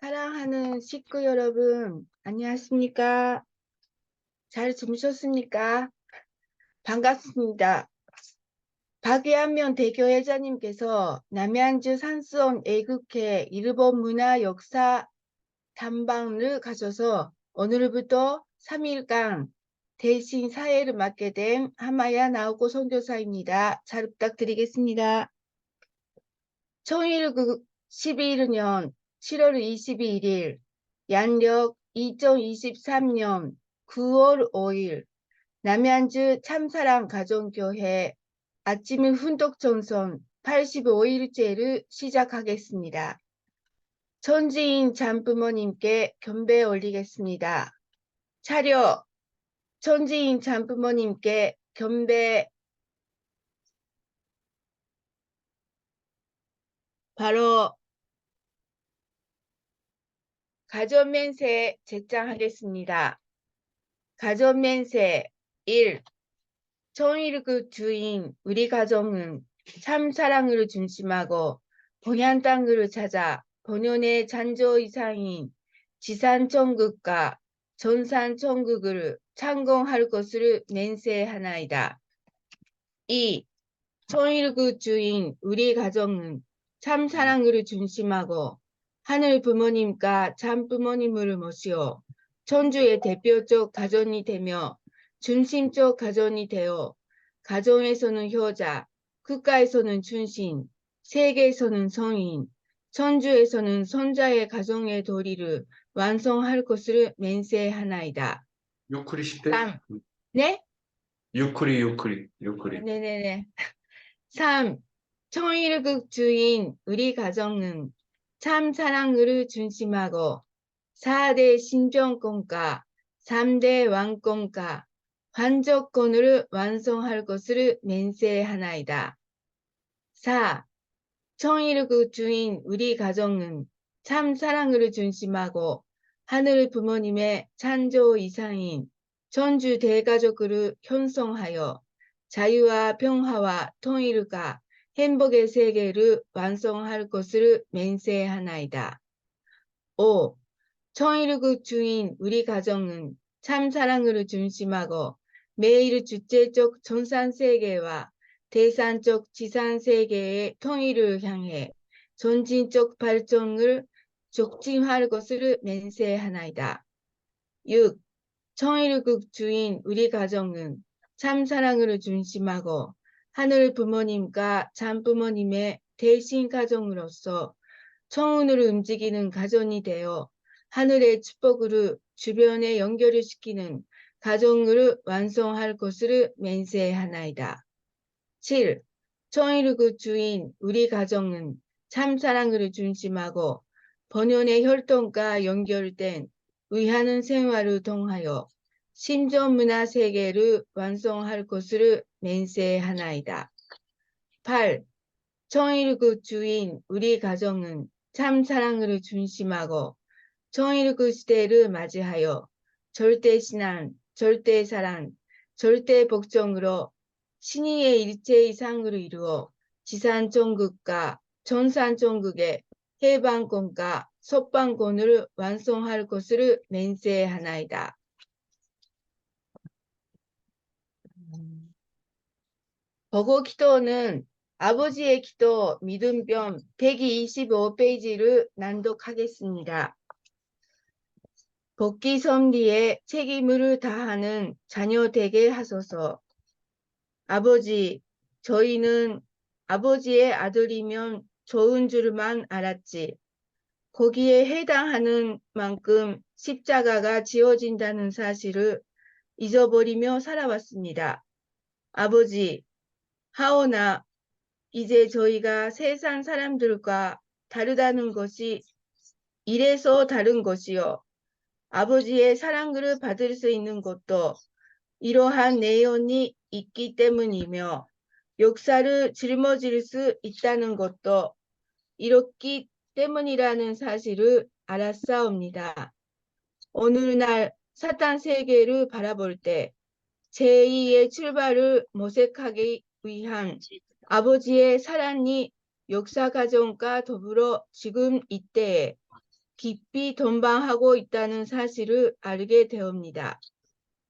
사랑하는 식구 여러분, 안녕하십니까? 잘 주무셨습니까? 반갑습니다. 박예한면 대교회장님께서 남양주 산수원 애국회 일본 문화 역사 탐방을 가셔서 오늘부터 3일간 대신 사회를 맡게 된 하마야 나오코 선교사입니다. 잘 부탁드리겠습니다. 11년 7월 22일 양력 2023년 9월 5일 남양주 참사랑 가정교회 아침 훈독전선 85일째를 시작하겠습니다. 천지인 잠부모님께 경배 올리겠습니다. 차려! 천지인 잠부모님께 경배. 바로 가전면세 제창하겠습니다. 가전면세 1. 정일국 주인 우리 가정은 참 사랑을 중심하고 본향 땅을 찾아 본연의 잔조 이상인 지산천국과 전산천국을 창공할 것을 맹세하나이다. 2. 정일국 주인 우리 가정은 참 사랑을 중심하고 하늘 부모님과 참 부모님을 모시어 천주의 대표적 가정이 되며 중심적 가정이 되어 가정에서는 효자, 국가에서는 춘신, 세계에서는 성인, 천주에서는 선자의 가정의 도리를 완성할 것을 맹세하나이다. 유크리 10대? 3. 네? 유크리. 네네네. 3. 청일국 주인 우리 가정은 참 사랑을 중심하고 4대 신정권과 3대 왕권과 관적권을 완성할 것을 맹세하나이다. 4. 청일국 주인 우리 가정은 참 사랑을 중심하고 하늘 부모님의 찬조 이상인 전주 대가족을 형성하여 자유와 평화와 통일과 행복의 세계를 완성할 것을 맹세하나이다. 5. 청일국 주인 우리 가정은 참 사랑을 중심하고 매일 주체적 전산세계와 대산적 지산세계의 통일을 향해 전진적 발전을 촉진할 것을 맹세하나이다. 6. 청일국 주인 우리 가정은 참 사랑을 중심하고 하늘 부모님과 참 부모님의 대신 가정으로서 청운으로 움직이는 가정이 되어 하늘의 축복으로 주변에 연결을 시키는 가정을 완성할 것을 맹세하나이다. 7. 청일국 주인 우리 가정은 참 사랑을 중심하고 본연의 혈통과 연결된 의하는 생활을 통하여 신전문화 세계를 완성할 것을 맹세하나이다. 8. 청일국 주인 우리 가정은 참 사랑을 중심하고 청일국 시대를 맞이하여 절대신앙, 절대사랑, 절대복종으로 신의의 일체 이상으로 이루어 지산천국과 전산천국의 해방권과 석방권을 완성할 것을 맹세하나이다. 보고 기도는 아버지의 기도 믿음병 125페이지를 낭독하겠습니다. 복귀 섭리에 책임을 다하는 자녀 되게 하소서. 아버지, 저희는 아버지의 아들이면 좋은 줄만 알았지. 거기에 해당하는 만큼 십자가가 지어진다는 사실을 잊어버리며 살아왔습니다. 아버지, 하오나 이제 저희가 세상 사람들과 다르다는 것이 이래서 다른 것이요. 아버지의 사랑을 받을 수 있는 것도 이러한 내용이 있기 때문이며 역사를 짊어질 수 있다는 것도 이렇기 때문이라는 사실을 알았사옵니다. 오늘날 사탄 세계를 바라볼 때 제2의 출발을 모색하기 위한 아버지의 사랑이 역사 과정과 더불어 지금 이때에 깊이 동방하고 있다는 사실을 알게 되옵니다.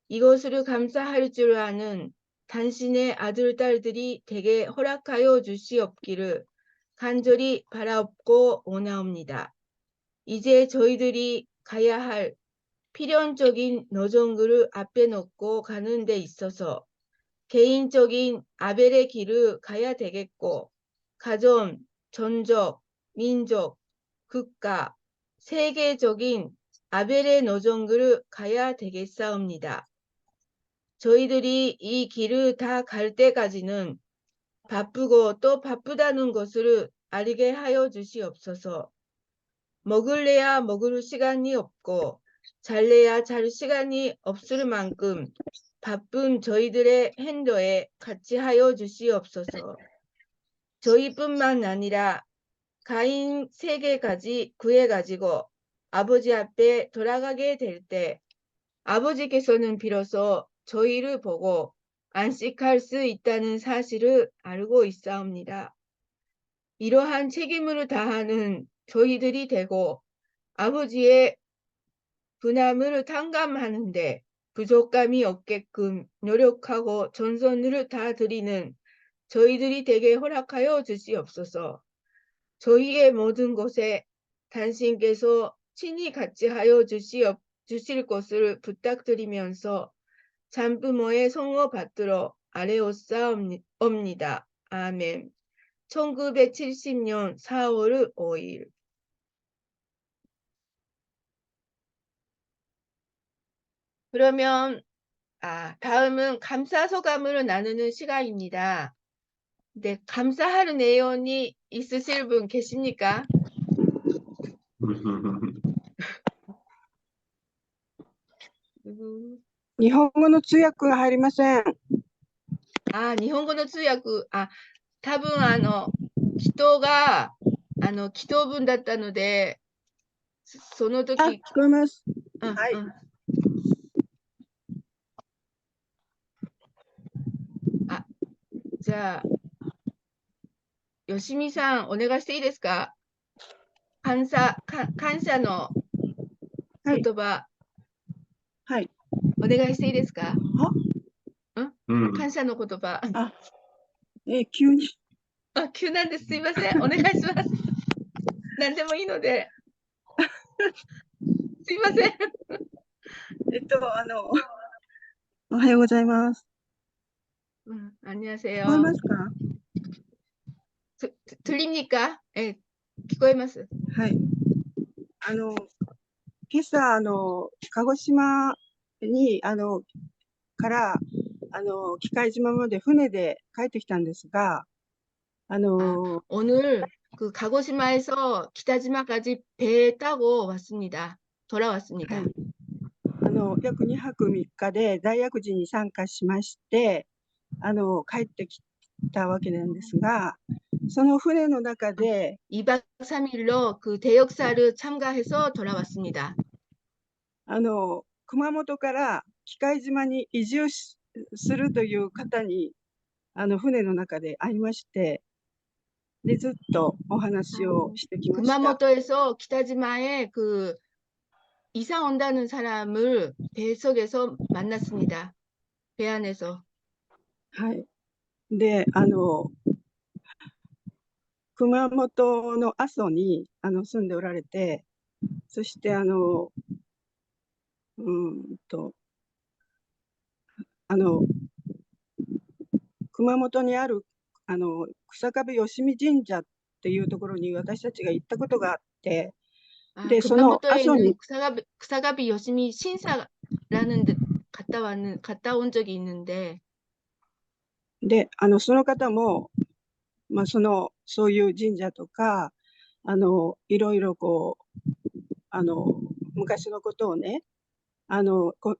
이것을 감사할 줄 아는 당신의 아들, 딸들이 되게 허락하여 주시옵기를 간절히 바라옵고 원하옵니다. 이제 저희들이 가야 할 필연적인 노정들을 앞에 놓고 가는 데 있어서 개인적인 아벨의 길을 가야 되겠고 가정, 전적, 민족, 국가, 세계적인 아벨의 노정들을 가야 되겠사옵니다. 저희들이 이 길을 다 갈 때까지는 바쁘고 또 바쁘다는 것을 알게 하여 주시옵소서. 먹을래야 먹을 시간이 없고 잘래야 잘 시간이 없을 만큼 바쁜 저희들의 핸더에 같이 하여 주시옵소서. 저희뿐만 아니라 가인 세계까지 구해가지고 아버지 앞에 돌아가게 될 때 아버지께서는 비로소 저희를 보고 안식할 수 있다는 사실을 알고 있사옵니다. 이러한 책임을 다하는 저희들이 되고 아버지의 분함을 탕감하는데 부족함이 없게끔 노력하고 전선을 다 드리는 저희들이 되게 허락하여 주시옵소서. 저희의 모든 것에 당신께서 친히 같이 하여 주실 것을 부탁드리면서 잠부모의 성호 받들어 아뢰옵사옵니다. 아멘. 1970년 4월 5일. 그러면 다음은 감사 소감을 나누는 시간입니다. 네, 감사할 내용이 있으실 분 계십니까? 日本語の通訳が入りません。日本語の通訳、多分人が祈祷文だったので、その時、聞こえます。はい。じゃあ、よしみさん、お願いしていいですか？感謝の言葉、はい。お願いしていいですか？感謝の言葉。急に。急なんです。すいません。お願いします。何でもいいので。すいません。おはようございます。안녕하세요。聞こえますか？들립니까？聞こえます。はい。今朝、鹿児島に、から喜界島まで船で帰ってきたんですが、오늘 그 가고시마에서 기타지마까지 배 타고 왔습니다. 돌아왔습니다. はい、約2泊3日で大薬寺に参加しまして、帰ってきたわけなんですが、その船の中で 2박 3일로 그 대역사를 참가해서 돌아왔습니다. 熊本から喜界島に移住するという方に船の中で会いまして、でずっとお話をしてきました。 구마모토에서 기타지마에 그 이사 온다는 사람을 배 속에서 만났습니다. 배 안에서. はい。で、熊本の阿蘇に住んでおられて、そして熊本にある草壁吉見神社っていうところに私たちが行ったことがあって、でその阿蘇に草壁吉見神社라는 데 갔다 온 적이 있는데、でその方も、そういう神社とかいろいろこう昔のことをね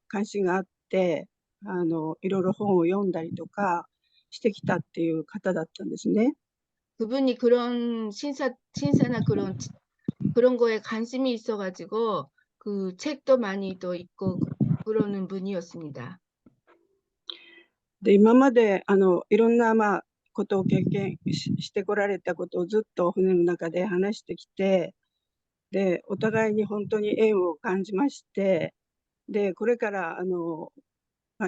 関心があっていろいろ本を読んだりとかしてきたっていう方だったんですね。 그분이 그런 신사나 그런 거에 관심이 있어가지고 그 책도 많이 또 읽고 그러는 분이었습니다. で今までいろんなことを経験してこられたことをずっと船の中で話してきて、で、お互いに本当に縁を感じまして、で、これから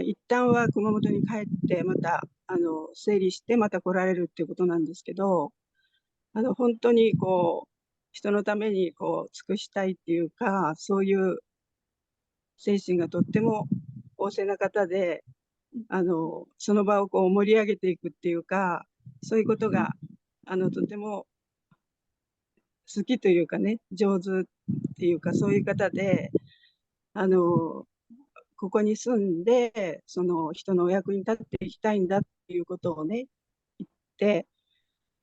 一旦は熊本に帰って、また整理してまた来られるっていうことなんですけど、本当に人のために尽くしたいっていうか、そういう精神がとっても旺盛な方で、その場を盛り上げていくっていうか、そういうことがとても好きというかね、上手っていうか、そういう方で、ここに住んで、その人のお役に立っていきたいんだっていうことをね、言って、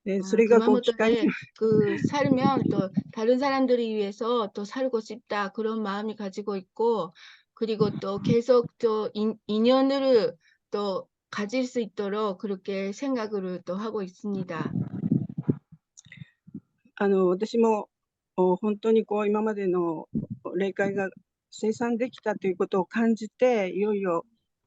で、それが機会に、구마모토에 살면 또 다른 사람들을 위해서 또 살고 싶다 그런 마음이 가지고 있고 그리고 또 계속 또 인연을 또 가질 수 있도록 그렇게 생각을 또 하고 있습니다. 私も本当に今までの霊界が生産できたということを感じて、いよいよ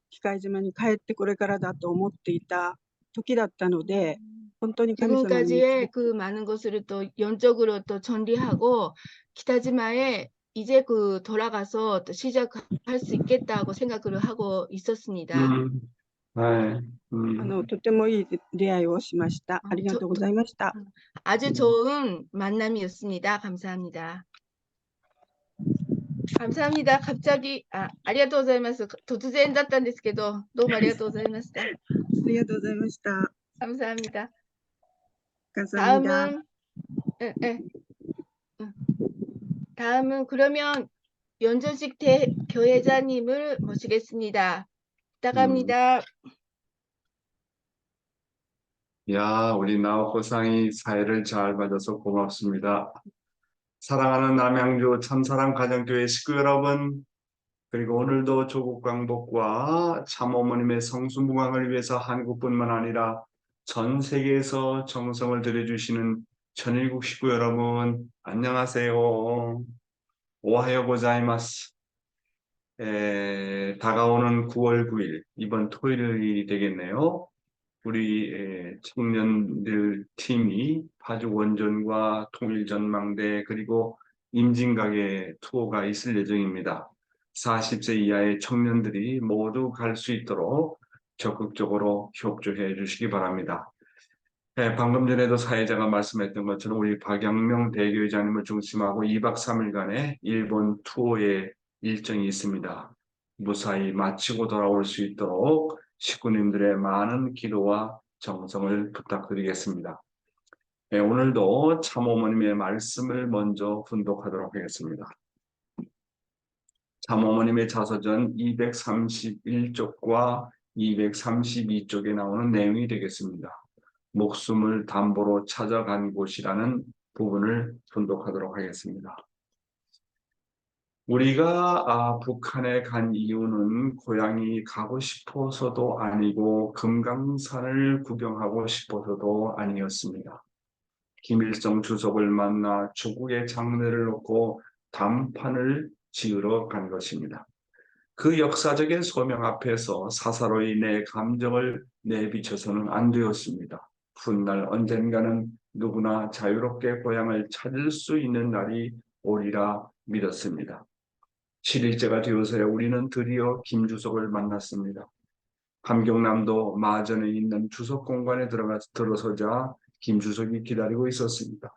機械島に帰ってこれからだと思っていた時だったので、本当に神様に導 지금까지의 그 많은 것을 또 연적으로 또 전리하고 기타지마에 이제 그 돌아가서 또 시작할 수 있겠다고 생각을 하고 있었습니다. 네, とてもいい出会いをしました。ありがとうございました。 아주 좋은 만남이었습니다. 감사합니다. 감사합니다. 갑자기 아리가또 고자이마스. 突然だったんですけど、どうもありがとうございました. ありがとうございました。 감사합니다. 감사합니다. 다음은 다음은 그러면 연전식 교회자님을 모시겠습니다. 부탁합니다. 야, 우리 나오코상이 사회를 잘 봐줘서 고맙습니다. 사랑하는 남양주 참사랑 가정교회 식구 여러분, 그리고 오늘도 조국 광복과 참어머님의 성수무강을 위해서 한국뿐만 아니라 전 세계에서 정성을 들여주시는 천일국 식구 여러분, 안녕하세요. 오하요 고자이마스. 다가오는 9월 9일, 이번 토요일이 되겠네요. 우리 청년들 팀이 파주 원전과 통일전망대 그리고 임진각에 투어가 있을 예정입니다. 40세 이하의 청년들이 모두 갈 수 있도록 적극적으로 협조해 주시기 바랍니다. 방금 전에도 사회자가 말씀했던 것처럼 우리 박영명 대교회장님을 중심하고 2박 3일간의 일본 투어의 일정이 있습니다. 무사히 마치고 돌아올 수 있도록 식구님들의 많은 기도와 정성을 부탁드리겠습니다. 오늘도 참어머님의 말씀을 먼저 분독하도록 하겠습니다. 참어머님의 자서전 231쪽과 232쪽에 나오는 내용이 되겠습니다. 목숨을 담보로 찾아간 곳이라는 부분을 분독하도록 하겠습니다. 우리가 북한에 간 이유는 고향이 가고 싶어서도 아니고 금강산을 구경하고 싶어서도 아니었습니다. 김일성 주석을 만나 조국의 장래를 놓고 담판을 지으러 간 것입니다. 그 역사적인 소명 앞에서 사사로이 내 감정을 내비쳐서는 안 되었습니다. 훗날 언젠가는 누구나 자유롭게 고향을 찾을 수 있는 날이 오리라 믿었습니다. 7일째가 되어서야 우리는 드디어 김주석을 만났습니다. 함경남도 마전에 있는 주석 공관에 들어서자 김주석이 기다리고 있었습니다.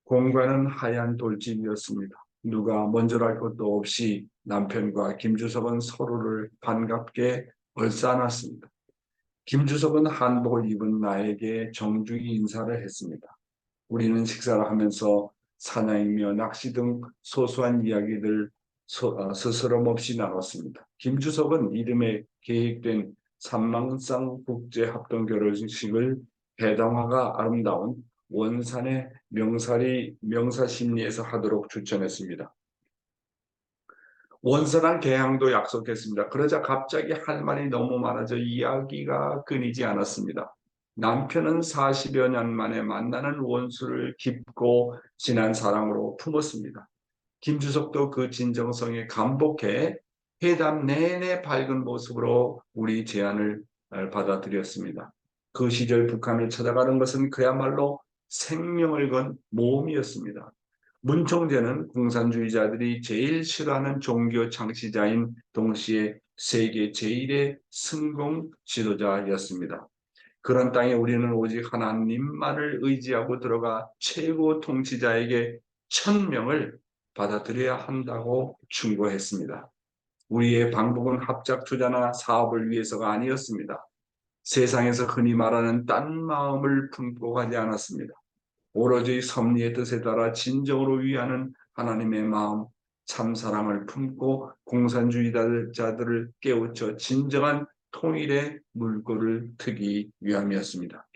공관은 하얀 돌집이었습니다. 누가 먼저랄 것도 없이 남편과 김주석은 서로를 반갑게 얼싸안았습니다. 김주석은 한복을 입은 나에게 정중히 인사를 했습니다. 우리는 식사를 하면서 사냥이며 낚시 등 소소한 이야기들 스스럼 없이 나눴습니다. 김주석은 이름에 계획된 산망상 국제합동결혼식을 배당화가 아름다운 원산의 명사심리에서 하도록 추천했습니다. 원산한 개항도 약속했습니다. 그러자 갑자기 할 말이 너무 많아져 이야기가 끊이지 않았습니다. 남편은 40여 년 만에 만나는 원수를 깊고 진한 사랑으로 품었습니다. 김주석도 그 진정성에 감복해 회담 내내 밝은 모습으로 우리 제안을 받아들였습니다. 그 시절 북한을 찾아가는 것은 그야말로 생명을 건 모험이었습니다. 문총재는 공산주의자들이 제일 싫어하는 종교 창시자인 동시에 세계 제1의 성공 지도자였습니다. 그런 땅에 우리는 오직 하나님만을 의지하고 들어가 최고 통치자에게 천명을 받아들여야 한다고 충고했습니다. 우리의 방법은 합작 투자나 사업을 위해서가 아니었습니다. 세상에서 흔히 말하는 딴 마음을 품고 가지 않았습니다. 오로지 섭리의 뜻에 따라 진정으로 위하는 하나님의 마음, 참사랑을 품고 공산주의자들을 깨우쳐 진정한 통일의 물꼬를 트기 위함이었습니다.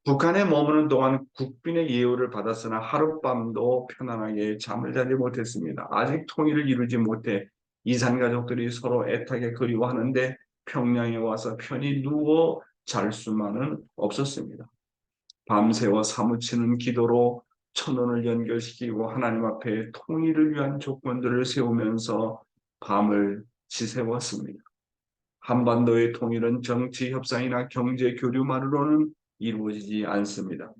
북한에 머무는 동안 국빈의 예우를 받았으나 하룻밤도 편안하게 잠을 자지 못했습니다. 아직 통일을 이루지 못해 이산가족들이 서로 애타게 그리워하는데 평양에 와서 편히 누워 잘 수만은 없었습니다. 밤새워 사무치는 기도로 천원을 연결시키고 하나님 앞에 통일을 위한 조건들을 세우면서 밤을 지새웠습니다. 한반도의 통일은 정치 협상이나 경제 교류만으로는 이루어지지 않습니다.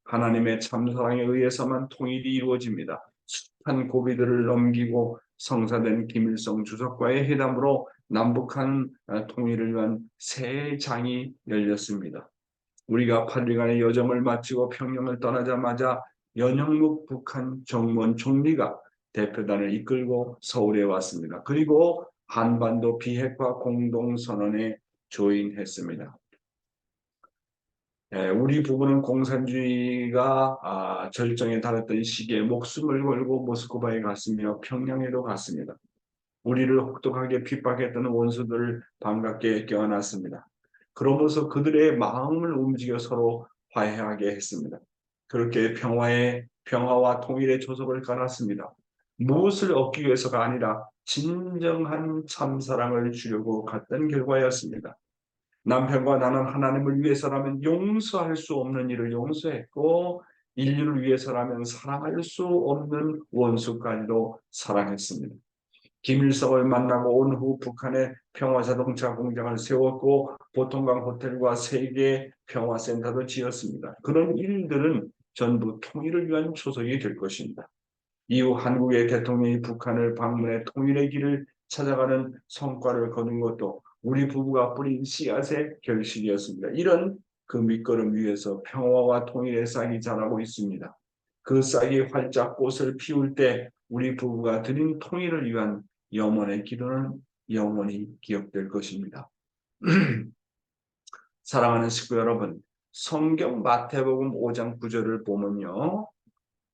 하나님의 참사랑에 의해서만 통일이 이루어집니다. 숱한 고비들을 넘기고 성사된 김일성 주석과의 회담으로 남북한 통일을 위한 새 장이 열렸습니다. 우리가 8일간의 여정을 마치고 평양을 떠나자마자 연형묵 북한 정무원 총리가 대표단을 이끌고 서울에 왔습니다. 그리고 한반도 비핵화 공동선언에 조인했습니다. 우리 부부는 공산주의가 절정에 달했던 시기에 목숨을 걸고 모스크바에 갔으며 평양에도 갔습니다. 우리를 혹독하게 핍박했던 원수들을 반갑게 껴안았습니다. 그러면서 그들의 마음을 움직여 서로 화해하게 했습니다. 그렇게 평화와 통일의 조석을 깔았습니다. 무엇을 얻기 위해서가 아니라 진정한 참사랑을 주려고 갔던 결과였습니다. 남편과 나는 하나님을 위해서라면 용서할 수 없는 일을 용서했고 인류를 위해서라면 사랑할 수 없는 원수까지도 사랑했습니다. 김일성을 만나고 온 후 북한에 평화자동차 공장을 세웠고 보통강 호텔과 세계 평화센터도 지었습니다. 그런 일들은 전부 통일을 위한 초석이 될 것입니다. 이후 한국의 대통령이 북한을 방문해 통일의 길을 찾아가는 성과를 거둔 것도 우리 부부가 뿌린 씨앗의 결실이었습니다. 이런 그 밑거름 위에서 평화와 통일의 싹이 자라고 있습니다. 그 싹이 활짝 꽃을 피울 때 우리 부부가 드린 통일을 위한 영원의 기도는 영원히 기억될 것입니다. 사랑하는 식구 여러분, 성경 마태복음 5장 9절을 보면요.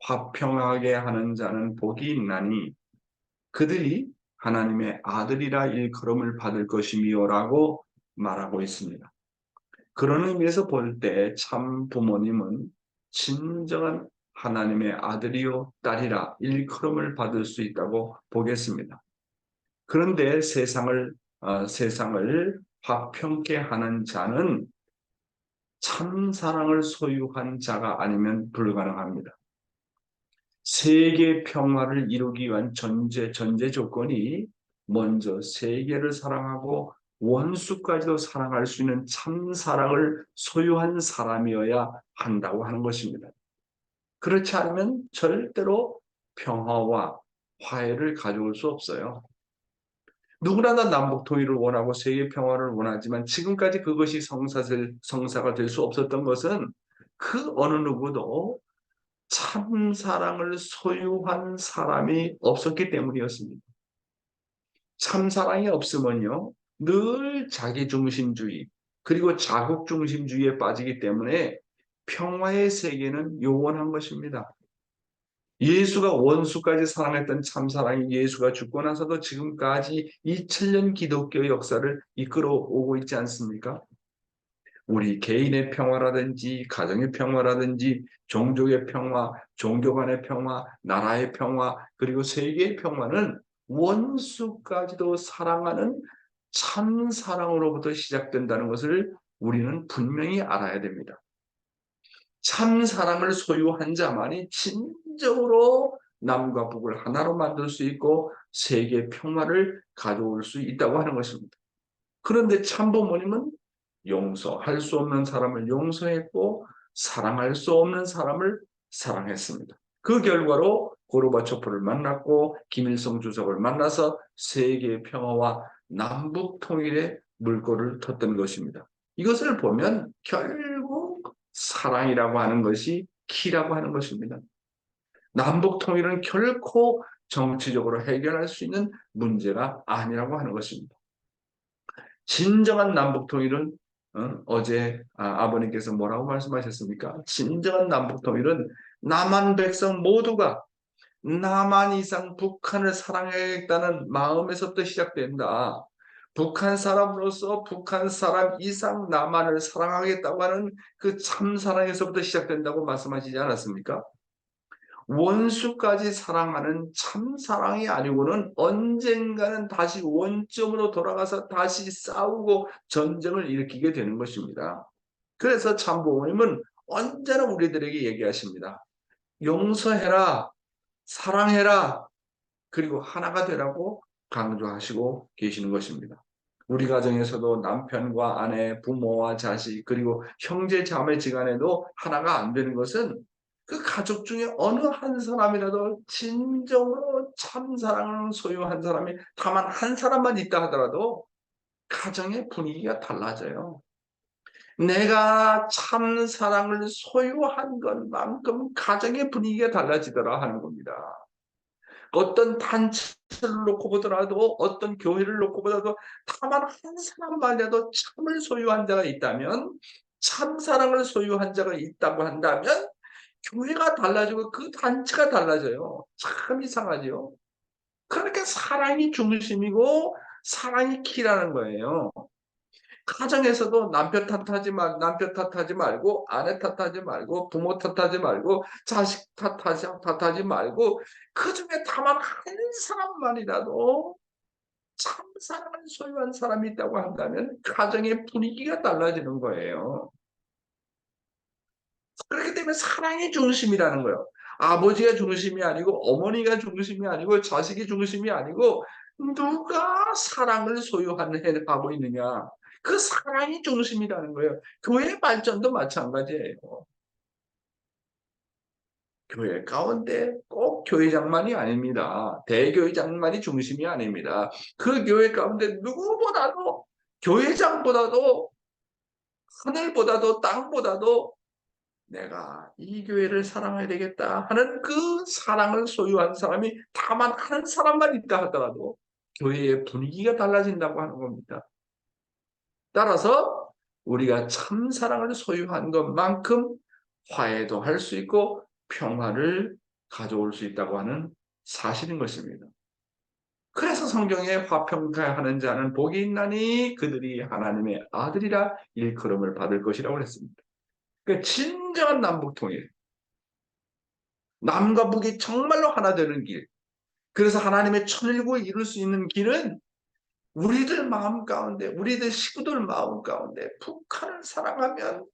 화평하게 하는 자는 복이 있나니 그들이 하나님의 아들이라 일컬음을 받을 것이미요라고 말하고 있습니다. 그런 의미에서 볼 때 참 부모님은 진정한 하나님의 아들이요 딸이라 일컬음을 받을 수 있다고 보겠습니다. 그런데 세상을 화평케 하는 자는 참 사랑을 소유한 자가 아니면 불가능합니다. 세계 평화를 이루기 위한 전제 조건이 먼저 세계를 사랑하고 원수까지도 사랑할 수 있는 참 사랑을 소유한 사람이어야 한다고 하는 것입니다. 그렇지 않으면 절대로 평화와 화해를 가져올 수 없어요. 누구나 다 남북 통일을 원하고 세계 평화를 원하지만 지금까지 그것이 성사가 될 수 없었던 것은 그 어느 누구도 참 사랑을 소유한 사람이 없었기 때문이었습니다. 참 사랑이 없으면요, 늘 자기중심주의 그리고 자국중심주의에 빠지기 때문에 평화의 세계는 요원한 것입니다. 예수가 원수까지 사랑했던 참사랑이 예수가 죽고 나서도 지금까지 2000년 기독교 역사를 이끌어오고 있지 않습니까? 우리 개인의 평화라든지 가정의 평화라든지 종족의 평화, 종교 간의 평화, 나라의 평화, 그리고 세계의 평화는 원수까지도 사랑하는 참 사랑으로부터 시작된다는 것을 우리는 분명히 알아야 됩니다. 참 사랑을 소유한 자만이 진정으로 남과 북을 하나로 만들 수 있고 세계 평화를 가져올 수 있다고 하는 것입니다. 그런데 참부모님은 용서할 수 없는 사람을 용서했고 사랑할 수 없는 사람을 사랑했습니다. 그 결과로 고르바초프를 만났고 김일성 주석을 만나서 세계 평화와 남북 통일의 물꼬를 텄던 것입니다. 이것을 보면 결국 사랑이라고 하는 것이 키라고 하는 것입니다. 남북 통일은 결코 정치적으로 해결할 수 있는 문제가 아니라고 하는 것입니다. 진정한 남북 통일은 어제 아버님께서 뭐라고 말씀하셨습니까? 진정한 남북 통일은 남한 백성 모두가 남한 이상 북한을 사랑하겠다는 마음에서부터 시작된다. 북한 사람으로서 북한 사람 이상 남한을 사랑하겠다고 하는 그 참사랑에서부터 시작된다고 말씀하시지 않았습니까? 원수까지 사랑하는 참사랑이 아니고는 언젠가는 다시 원점으로 돌아가서 다시 싸우고 전쟁을 일으키게 되는 것입니다. 그래서 참부모님은 언제나 우리들에게 얘기하십니다. 용서해라, 사랑해라, 그리고 하나가 되라고 강조하시고 계시는 것입니다. 우리 가정에서도 남편과 아내, 부모와 자식, 그리고 형제, 자매 지간에도 하나가 안 되는 것은 그 가족 중에 어느 한 사람이라도 진정으로 참사랑을 소유한 사람이 다만 한 사람만 있다 하더라도 가정의 분위기가 달라져요. 내가 참사랑을 소유한 것만큼 가정의 분위기가 달라지더라 하는 겁니다. 어떤 단체를 놓고 보더라도 어떤 교회를 놓고 보더라도 다만 한 사람만이라도 참을 소유한 자가 있다면 참사랑을 소유한 자가 있다고 한다면 교회가 달라지고 그 단체가 달라져요. 참 이상하죠. 그러니까 사랑이 중심이고 사랑이 키라는 거예요. 가정에서도 남편 탓하지 말고 아내 탓하지 말고 부모 탓하지 말고 자식 탓하지 말고 그중에 다만 한 사람만이라도 참 사랑을 소유한 사람이 있다고 한다면 가정의 분위기가 달라지는 거예요. 그렇기 때문에 사랑이 중심이라는 거예요. 아버지가 중심이 아니고 어머니가 중심이 아니고 자식이 중심이 아니고 누가 사랑을 소유하고 있느냐. 그 사랑이 중심이라는 거예요. 교회 발전도 마찬가지예요. 교회 가운데 꼭 교회장만이 아닙니다. 대교회장만이 중심이 아닙니다. 그 교회 가운데 누구보다도 교회장보다도 하늘보다도 땅보다도 내가 이 교회를 사랑해야 되겠다 하는 그 사랑을 소유한 사람이 다만 한 사람만 있다 하더라도 교회의 분위기가 달라진다고 하는 겁니다. 따라서 우리가 참 사랑을 소유한 것만큼 화해도 할 수 있고 평화를 가져올 수 있다고 하는 사실인 것입니다. 그래서 성경에 화평하는 자는 복이 있나니 그들이 하나님의 아들이라 일컬음을 받을 것이라고 했습니다. 그러니까 진정한 남북통일, 남과 북이 정말로 하나 되는 길, 그래서 하나님의 천일국을 이룰 수 있는 길은 우리들 마음 가운데, 우리들 식구들 마음 가운데 북한을 사랑하면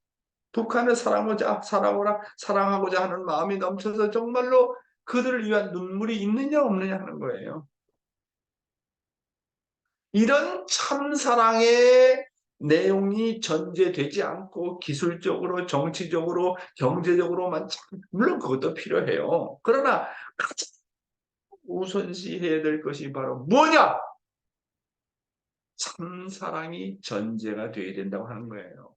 북한을 사랑하고자 하는 마음이 넘쳐서 정말로 그들을 위한 눈물이 있느냐 없느냐 하는 거예요. 이런 참사랑의 내용이 전제되지 않고 기술적으로, 정치적으로, 경제적으로만 물론 그것도 필요해요. 그러나 가장 우선시해야 될 것이 바로 뭐냐? 참사랑이 전제가 되어야 된다고 하는 거예요.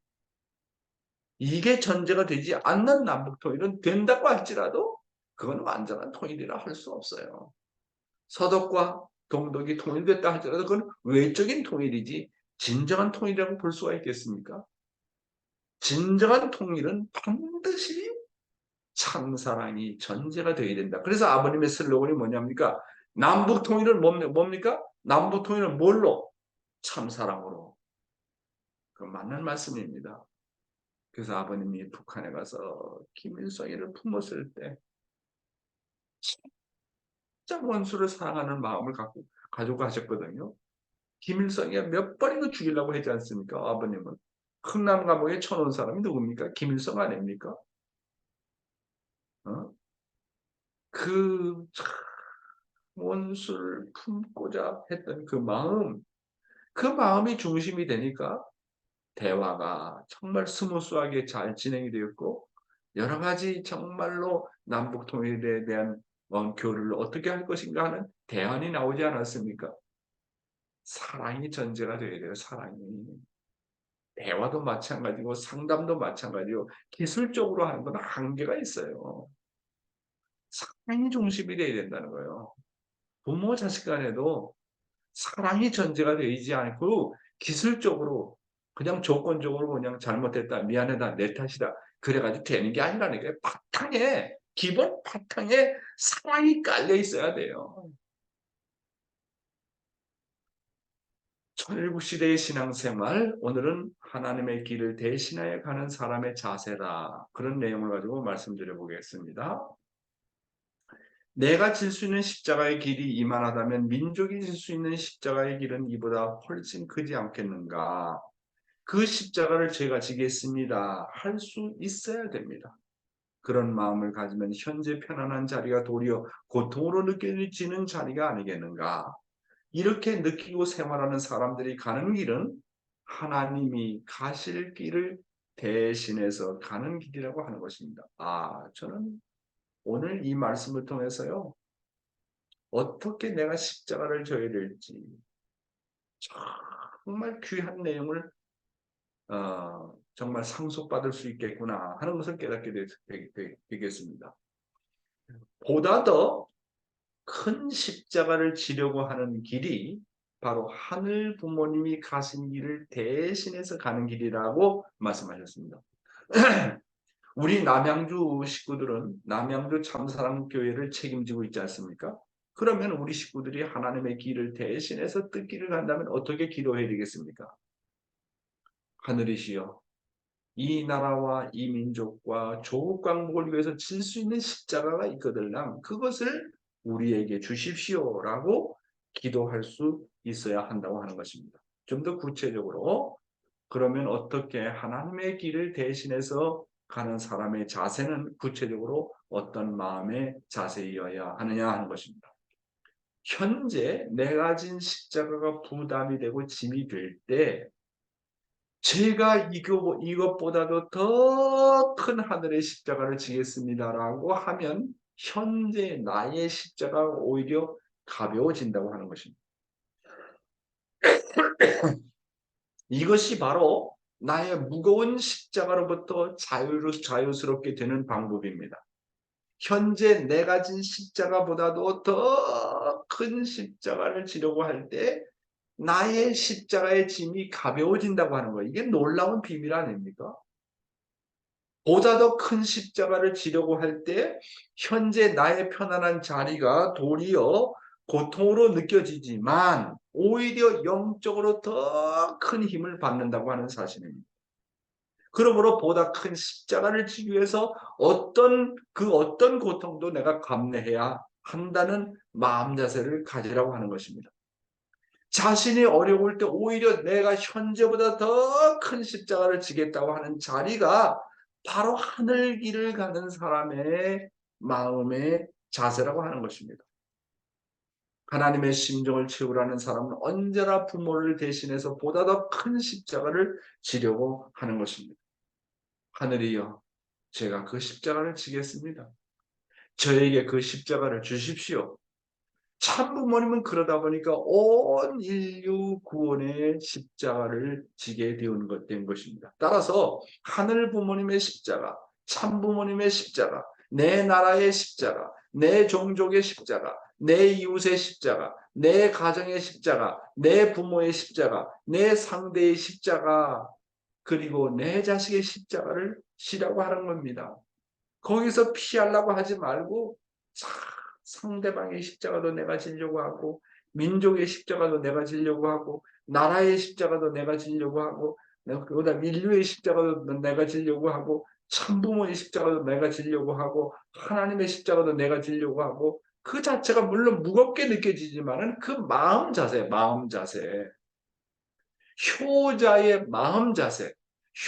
이게 전제가 되지 않는 남북통일은 된다고 할지라도 그건 완전한 통일이라 할 수 없어요. 서독과 동독이 통일됐다 할지라도 그건 외적인 통일이지 진정한 통일이라고 볼 수가 있겠습니까? 진정한 통일은 반드시 참사랑이 전제가 되어야 된다. 그래서 아버님의 슬로건이 뭐냐입니까? 남북 통일은 뭡니까? 남북 통일은 뭘로? 참사랑으로. 그 맞는 말씀입니다. 그래서 아버님이 북한에 가서 김일성이를 품었을 때 진짜 원수를 사랑하는 마음을 가지고 가셨거든요. 김일성이가 몇 번이고 죽이려고 하지 않습니까? 아버님은. 흥남 감옥에 쳐놓은 사람이 누굽니까? 김일성 아닙니까? 어? 그 원수를 품고자 했던 그 마음이 중심이 되니까 대화가 정말 스무스하게 잘 진행이 되었고 여러 가지 정말로 남북 통일에 대한 교류를 어떻게 할 것인가 하는 대안이 나오지 않았습니까? 사랑이 전제가 되어야 돼요. 사랑이. 대화도 마찬가지고 상담도 마찬가지고 기술적으로 하는 건 한계가 있어요. 사랑이 중심이 되어야 된다는 거예요. 부모 자식 간에도 사랑이 전제가 되지 않고 기술적으로 그냥 조건적으로 그냥 잘못했다, 미안하다, 내 탓이다 그래가지고 되는 게 아니라는 게 바탕에 기본 바탕에 사랑이 깔려 있어야 돼요. 천일국 시대의 신앙생활, 오늘은 하나님의 길을 대신하여 가는 사람의 자세다. 그런 내용을 가지고 말씀드려 보겠습니다. 내가 질 수 있는 십자가의 길이 이만하다면 민족이 질 수 있는 십자가의 길은 이보다 훨씬 크지 않겠는가. 그 십자가를 제가 지겠습니다. 할 수 있어야 됩니다. 그런 마음을 가지면 현재 편안한 자리가 도리어 고통으로 느껴지는 자리가 아니겠는가. 이렇게 느끼고 생활하는 사람들이 가는 길은 하나님이 가실 길을 대신해서 가는 길이라고 하는 것입니다. 저는 오늘 이 말씀을 통해서요. 어떻게 내가 십자가를 져야 될지 정말 귀한 내용을 정말 상속받을 수 있겠구나 하는 것을 깨닫게 되겠습니다. 보다 더 큰 십자가를 지려고 하는 길이 바로 하늘 부모님이 가신 길을 대신해서 가는 길이라고 말씀하셨습니다. 우리 남양주 식구들은 남양주 참사랑교회를 책임지고 있지 않습니까? 그러면 우리 식구들이 하나님의 길을 대신해서 뜻길을 간다면 어떻게 기도해야 되겠습니까? 하늘이시여, 이 나라와 이 민족과 조국 강복을 위해서 질 수 있는 십자가가 있거든요. 그것을 우리에게 주십시오라고 기도할 수 있어야 한다고 하는 것입니다. 좀 더 구체적으로 그러면 어떻게 하나님의 길을 대신해서 가는 사람의 자세는 구체적으로 어떤 마음의 자세이어야 하느냐 하는 것입니다. 현재 내가 진 십자가가 부담이 되고 짐이 될 때 제가 이것보다도 더 큰 하늘의 십자가를 지겠습니다라고 하면 현재 나의 십자가가 오히려 가벼워진다고 하는 것입니다. 이것이 바로 나의 무거운 십자가로부터 자유스럽게 되는 방법입니다. 현재 내가 진 십자가보다도 더 큰 십자가를 지려고 할 때 나의 십자가의 짐이 가벼워진다고 하는 거예요. 이게 놀라운 비밀 아닙니까? 보다 더 큰 십자가를 지려고 할 때 현재 나의 편안한 자리가 도리어 고통으로 느껴지지만 오히려 영적으로 더 큰 힘을 받는다고 하는 사실입니다. 그러므로 보다 큰 십자가를 지기 위해서 어떤 고통도 내가 감내해야 한다는 마음 자세를 가지라고 하는 것입니다. 자신이 어려울 때 오히려 내가 현재보다 더 큰 십자가를 지겠다고 하는 자리가 바로 하늘 길을 가는 사람의 마음의 자세라고 하는 것입니다. 하나님의 심정을 채우라는 사람은 언제나 부모를 대신해서 보다 더 큰 십자가를 지려고 하는 것입니다. 하늘이여, 제가 그 십자가를 지겠습니다. 저에게 그 십자가를 주십시오. 참부모님은 그러다 보니까 온 인류 구원의 십자가를 지게 된 것입니다. 따라서 하늘 부모님의 십자가, 참부모님의 십자가, 내 나라의 십자가, 내 종족의 십자가, 내 이웃의 십자가, 내 가정의 십자가, 내 부모의 십자가, 내 상대의 십자가, 그리고 내 자식의 십자가를 지라고 하는 겁니다. 거기서 피하려고 하지 말고 상대방의 십자가도 내가 지려고 하고 민족의 십자가도 내가 지려고 하고 나라의 십자가도 내가 지려고 하고 그다음 인류의 십자가도 내가 지려고 하고 참부모의 십자가도 내가 지려고 하고 하나님의 십자가도 내가 지려고 하고 그 자체가 물론 무겁게 느껴지지만은 그 마음 자세 효자의 마음 자세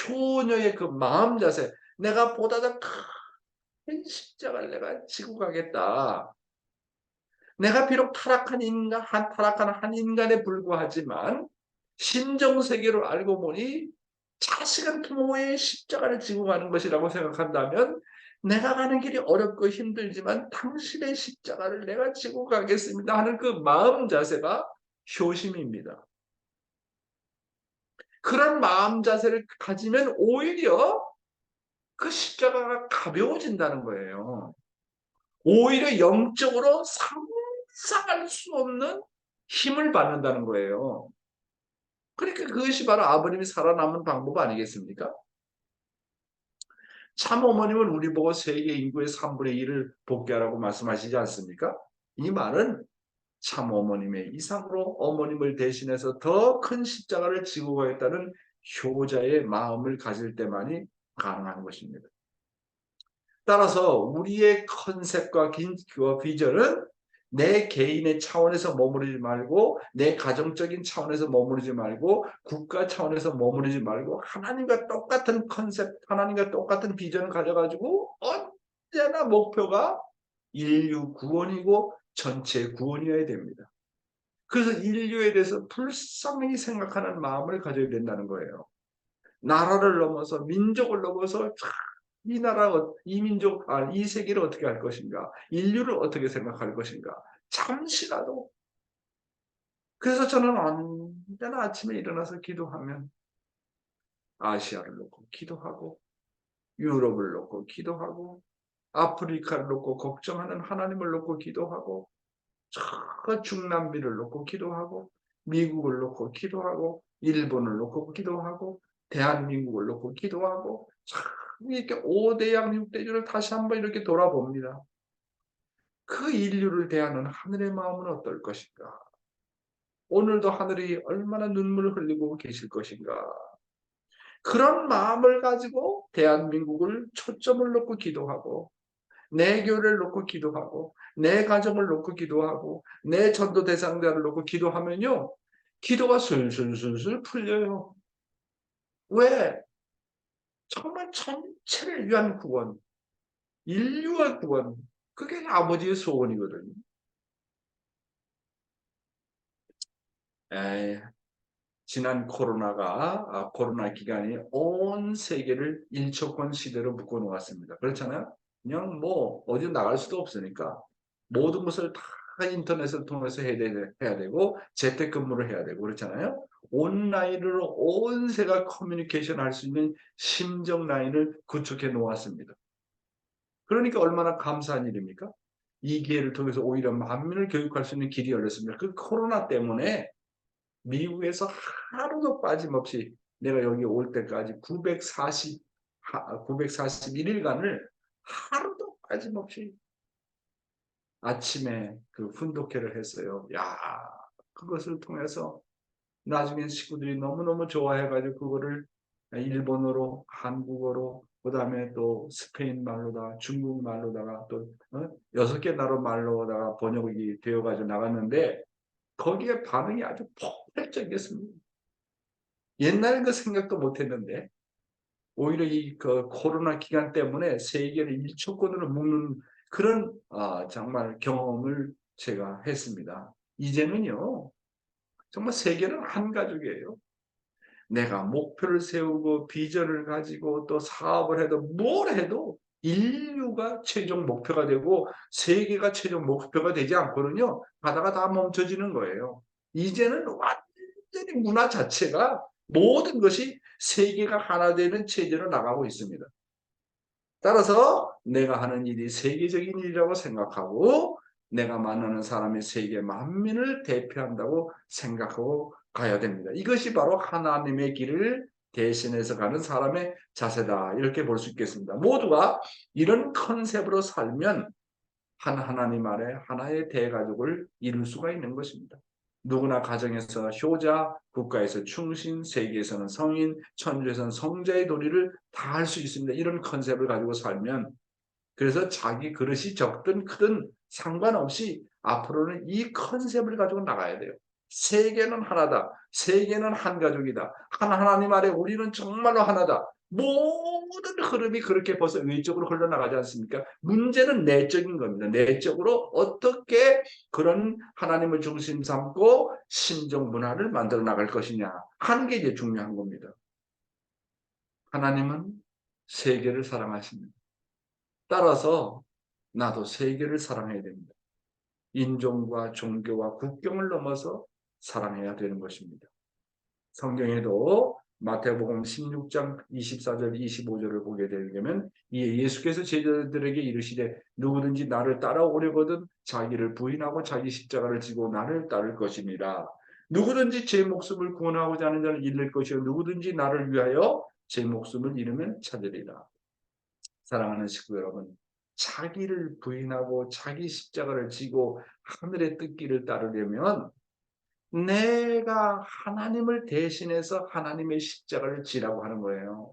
효녀의 그 마음 자세 내가 보다 더 큰 십자가를 내가 지고 가겠다. 내가 비록 타락한 한 인간에 불과하지만 심정세계를 알고 보니 자식은 부모의 십자가를 지고 가는 것이라고 생각한다면 내가 가는 길이 어렵고 힘들지만 당신의 십자가를 내가 지고 가겠습니다 하는 그 마음 자세가 효심입니다. 그런 마음 자세를 가지면 오히려 그 십자가가 가벼워진다는 거예요. 오히려 영적으로 상상할 수 없는 힘을 받는다는 거예요. 그러니까 그것이 바로 아버님이 살아남은 방법 아니겠습니까? 참 어머님은 우리 보고 세계 인구의 3분의 1을 복귀하라고 말씀하시지 않습니까? 이 말은 참 어머님의 이상으로 어머님을 대신해서 더 큰 십자가를 지고 가겠다는 효자의 마음을 가질 때만이 가능한 것입니다. 따라서 우리의 컨셉과 비전은 내 개인의 차원에서 머무르지 말고 내 가정적인 차원에서 머무르지 말고 국가 차원에서 머무르지 말고 하나님과 똑같은 컨셉, 하나님과 똑같은 비전을 가져가지고 언제나 목표가 인류 구원이고 전체 구원이어야 됩니다. 그래서 인류에 대해서 불쌍히 생각하는 마음을 가져야 된다는 거예요. 나라를 넘어서 민족을 넘어서 이 나라, 이 민족, 이 세계를 어떻게 할 것인가? 인류를 어떻게 생각할 것인가? 잠시라도. 그래서 저는 언제나 아침에 일어나서 기도하면 아시아를 놓고 기도하고 유럽을 놓고 기도하고 아프리카를 놓고 걱정하는 하나님을 놓고 기도하고 저 중남미를 놓고 기도하고 미국을 놓고 기도하고 일본을 놓고 기도하고 대한민국을 놓고 기도하고 참 이렇게 5대양 6대주를 다시 한번 이렇게 돌아봅니다. 그 인류를 대하는 하늘의 마음은 어떨 것인가? 오늘도 하늘이 얼마나 눈물을 흘리고 계실 것인가? 그런 마음을 가지고 대한민국을 초점을 놓고 기도하고 내 교회를 놓고 기도하고 내 가정을 놓고 기도하고 내 전도 대상자를 놓고 기도하면요. 기도가 술술술술 풀려요. 왜? 정말 전체를 위한 구원, 인류의 구원, 그게 아버지의 소원이거든요. 지난 코로나 기간이 온 세계를 일초권 시대로 묶어 놓았습니다. 그렇잖아요? 그냥 뭐 어디 나갈 수도 없으니까 모든 것을 다 인터넷을 통해서 해야 되고 재택근무를 해야 되고 그렇잖아요. 온라인으로 온 세가 커뮤니케이션 할 수 있는 심정 라인을 구축해 놓았습니다. 그러니까 얼마나 감사한 일입니까? 이 기회를 통해서 오히려 만민을 교육할 수 있는 길이 열렸습니다. 그 코로나 때문에 미국에서 하루도 빠짐없이 내가 여기 올 때까지 941일간을 하루도 빠짐없이 아침에 그 훈독회를 했어요. 야, 그것을 통해서 나중에 식구들이 너무너무 좋아해가지고 그거를 일본어로, 한국어로, 그 다음에 또 스페인 말로다가 중국 말로다가 또 6개 나라 말로다가 번역이 되어가지고 나갔는데 거기에 반응이 아주 폭발적이었습니다. 옛날엔 그 생각도 못했는데 오히려 이 그 코로나 기간 때문에 세계를 일초권으로 묶는 그런 정말 경험을 제가 했습니다. 이제는요 정말 세계는 한 가족이에요. 내가 목표를 세우고 비전을 가지고 또 사업을 해도 뭘 해도 인류가 최종 목표가 되고 세계가 최종 목표가 되지 않고는요 가다가 다 멈춰지는 거예요. 이제는 완전히 문화 자체가 모든 것이 세계가 하나 되는 체제로 나가고 있습니다. 따라서 내가 하는 일이 세계적인 일이라고 생각하고 내가 만나는 사람이 세계 만민을 대표한다고 생각하고 가야 됩니다. 이것이 바로 하나님의 길을 대신해서 가는 사람의 자세다. 이렇게 볼 수 있겠습니다. 모두가 이런 컨셉으로 살면 한 하나님 아래 하나의 대가족을 이룰 수가 있는 것입니다. 누구나 가정에서 효자, 국가에서 충신, 세계에서는 성인, 천주에서는 성자의 도리를 다 할 수 있습니다. 이런 컨셉을 가지고 살면 그래서 자기 그릇이 적든 크든 상관없이 앞으로는 이 컨셉을 가지고 나가야 돼요. 세계는 하나다. 세계는 한 가족이다. 한 하나님 아래 우리는 정말로 하나다. 모든 흐름이 그렇게 벌써 외적으로 흘러나가지 않습니까? 문제는 내적인 겁니다. 내적으로 어떻게 그런 하나님을 중심 삼고 신정 문화를 만들어 나갈 것이냐 하는 게 이제 중요한 겁니다. 하나님은 세계를 사랑하십니다. 따라서 나도 세계를 사랑해야 됩니다. 인종과 종교와 국경을 넘어서 사랑해야 되는 것입니다. 성경에도 마태복음 16장 24절 25절을 보게 되면 예수께서 제자들에게 이르시되 누구든지 나를 따라오려거든 자기를 부인하고 자기 십자가를 지고 나를 따를 것입니다. 누구든지 제 목숨을 구원하고자 하는 자는 잃을 것이요 누구든지 나를 위하여 제 목숨을 잃으면 찾으리라. 사랑하는 식구 여러분, 자기를 부인하고 자기 십자가를 지고 하늘의 뜻길을 따르려면 내가 하나님을 대신해서 하나님의 십자가를 지라고 하는 거예요.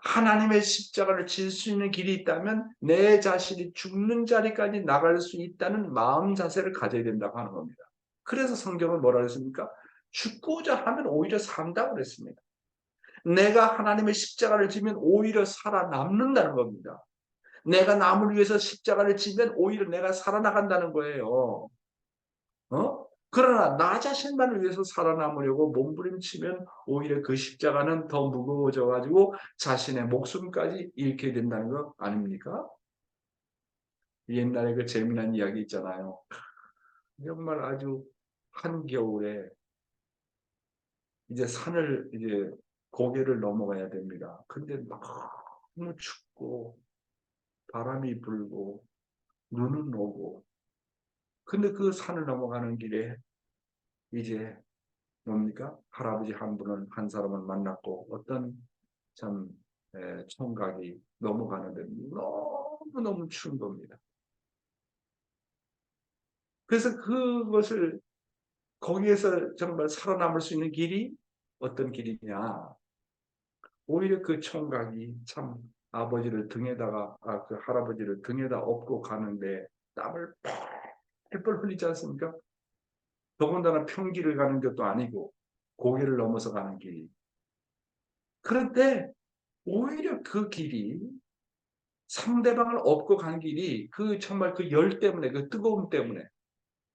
하나님의 십자가를 질 수 있는 길이 있다면 내 자신이 죽는 자리까지 나갈 수 있다는 마음 자세를 가져야 된다고 하는 겁니다. 그래서 성경은 뭐라 했습니까? 죽고자 하면 오히려 산다고 그랬습니다. 내가 하나님의 십자가를 지면 오히려 살아남는다는 겁니다. 내가 남을 위해서 십자가를 지면 오히려 내가 살아나간다는 거예요. 그러나 나 자신만을 위해서 살아남으려고 몸부림치면 오히려 그 십자가는 더 무거워져 가지고 자신의 목숨까지 잃게 된다는 거 아닙니까? 옛날에 그 재미난 이야기 있잖아요. 정말 아주 한겨울에 이제 산을 이제 고개를 넘어가야 됩니다. 근데 너무 춥고 바람이 불고 눈은 오고 근데 그 산을 넘어가는 길에 이제 뭡니까? 할아버지 한 사람을 만났고 어떤 참 총각이 넘어가는데 너무너무 추운 겁니다. 그래서 그것을 거기에서 정말 살아남을 수 있는 길이 어떤 길이냐? 오히려 그 총각이 참 아버지를 등에다가 그 할아버지를 등에다 업고 가는데 땀을 펄펄 흘리지 않습니까? 더군다나 평지를 가는 것도 아니고 고개를 넘어서 가는 길이. 그런데 오히려 그 길이 상대방을 업고 가는 길이 그 정말 그 열 때문에 그 뜨거움 때문에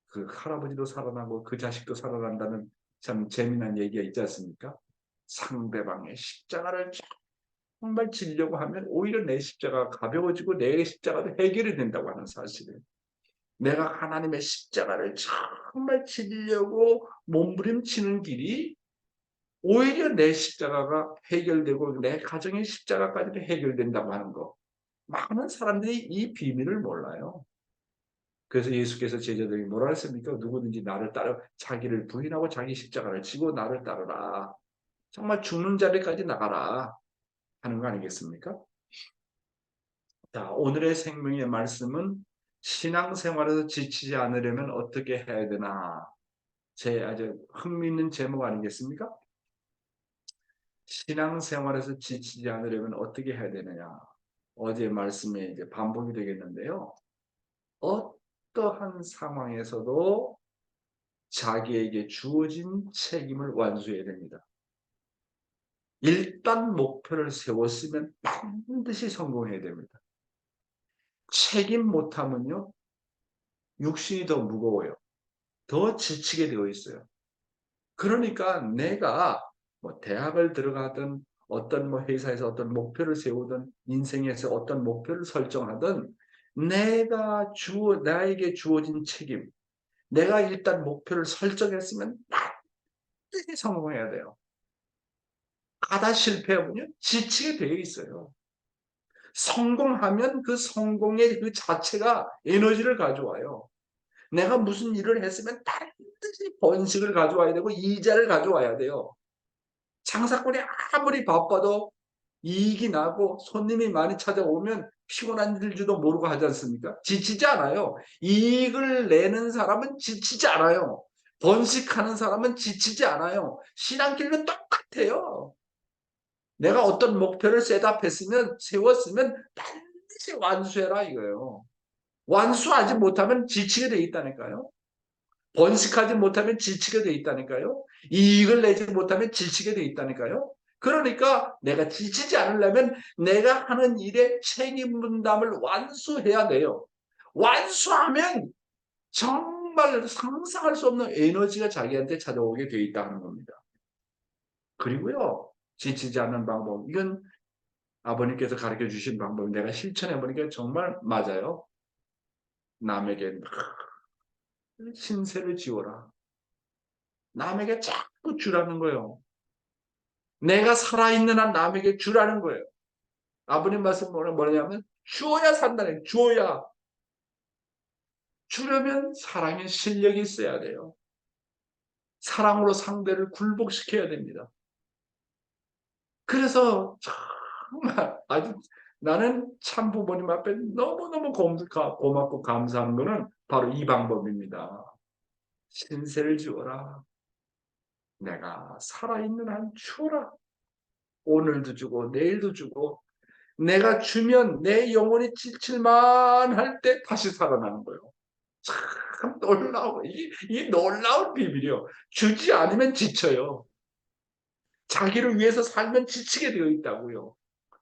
그 할아버지도 살아나고 그 자식도 살아난다는 참 재미난 얘기가 있지 않습니까? 상대방의 십자가를 정말 지려고 하면 오히려 내 십자가가 가벼워지고 내 십자가도 해결이 된다고 하는 사실을 내가 하나님의 십자가를 정말 지려고 몸부림치는 길이 오히려 내 십자가가 해결되고 내 가정의 십자가까지도 해결된다고 하는 거. 많은 사람들이 이 비밀을 몰라요. 그래서 예수께서 제자들에게 뭐라 했습니까? 누구든지 나를 따라 자기를 부인하고 자기 십자가를 지고 나를 따르라. 정말 죽는 자리까지 나가라 하는 거 아니겠습니까? 자, 오늘의 생명의 말씀은 신앙생활에서 지치지 않으려면 어떻게 해야 되나? 제 아주 흥미있는 제목 아니겠습니까? 신앙생활에서 지치지 않으려면 어떻게 해야 되느냐? 어제 말씀에 이제 반복이 되겠는데요. 어떠한 상황에서도 자기에게 주어진 책임을 완수해야 됩니다. 일단 목표를 세웠으면 반드시 성공해야 됩니다. 책임 못하면요, 육신이 더 무거워요. 더 지치게 되어 있어요. 그러니까 내가 뭐 대학을 들어가든 어떤 뭐 회사에서 어떤 목표를 세우든 인생에서 어떤 목표를 설정하든 나에게 주어진 책임, 내가 일단 목표를 설정했으면 반드시 성공해야 돼요. 하다 실패하면요 지치게 되어 있어요. 성공하면 그 성공의 그 자체가 에너지를 가져와요. 내가 무슨 일을 했으면 반드시 번식을 가져와야 되고 이자를 가져와야 돼요. 장사꾼이 아무리 바빠도 이익이 나고 손님이 많이 찾아오면 피곤한 줄도 모르고 하지 않습니까? 지치지 않아요. 이익을 내는 사람은 지치지 않아요. 번식하는 사람은 지치지 않아요. 신앙길은 똑같아요. 내가 어떤 목표를 세웠으면 반드시 완수해라 이거예요. 완수하지 못하면 지치게 돼 있다니까요. 번식하지 못하면 지치게 돼 있다니까요. 이익을 내지 못하면 지치게 돼 있다니까요. 그러니까 내가 지치지 않으려면 내가 하는 일의 책임 분담을 완수해야 돼요. 완수하면 정말 상상할 수 없는 에너지가 자기한테 찾아오게 돼 있다는 겁니다. 그리고요, 지치지 않는 방법. 이건 아버님께서 가르쳐 주신 방법 내가 실천해 보니까 정말 맞아요. 남에게 신세를 지어라. 남에게 자꾸 주라는 거예요. 내가 살아있는 한 남에게 주라는 거예요. 아버님 말씀 뭐냐면 주어야 산다는, 주어야. 주려면 사랑의 실력이 있어야 돼요. 사랑으로 상대를 굴복시켜야 됩니다. 그래서 정말 아주 나는 참 부모님 앞에 너무너무 고맙고 감사한 거는 바로 이 방법입니다. 신세를 지어라. 내가 살아있는 한 주어라. 오늘도 주고 내일도 주고 내가 주면 내 영혼이 지칠만 할 때 다시 살아나는 거예요. 참 놀라워. 이 놀라운 비밀이요. 주지 않으면 지쳐요. 자기를 위해서 살면 지치게 되어 있다고요.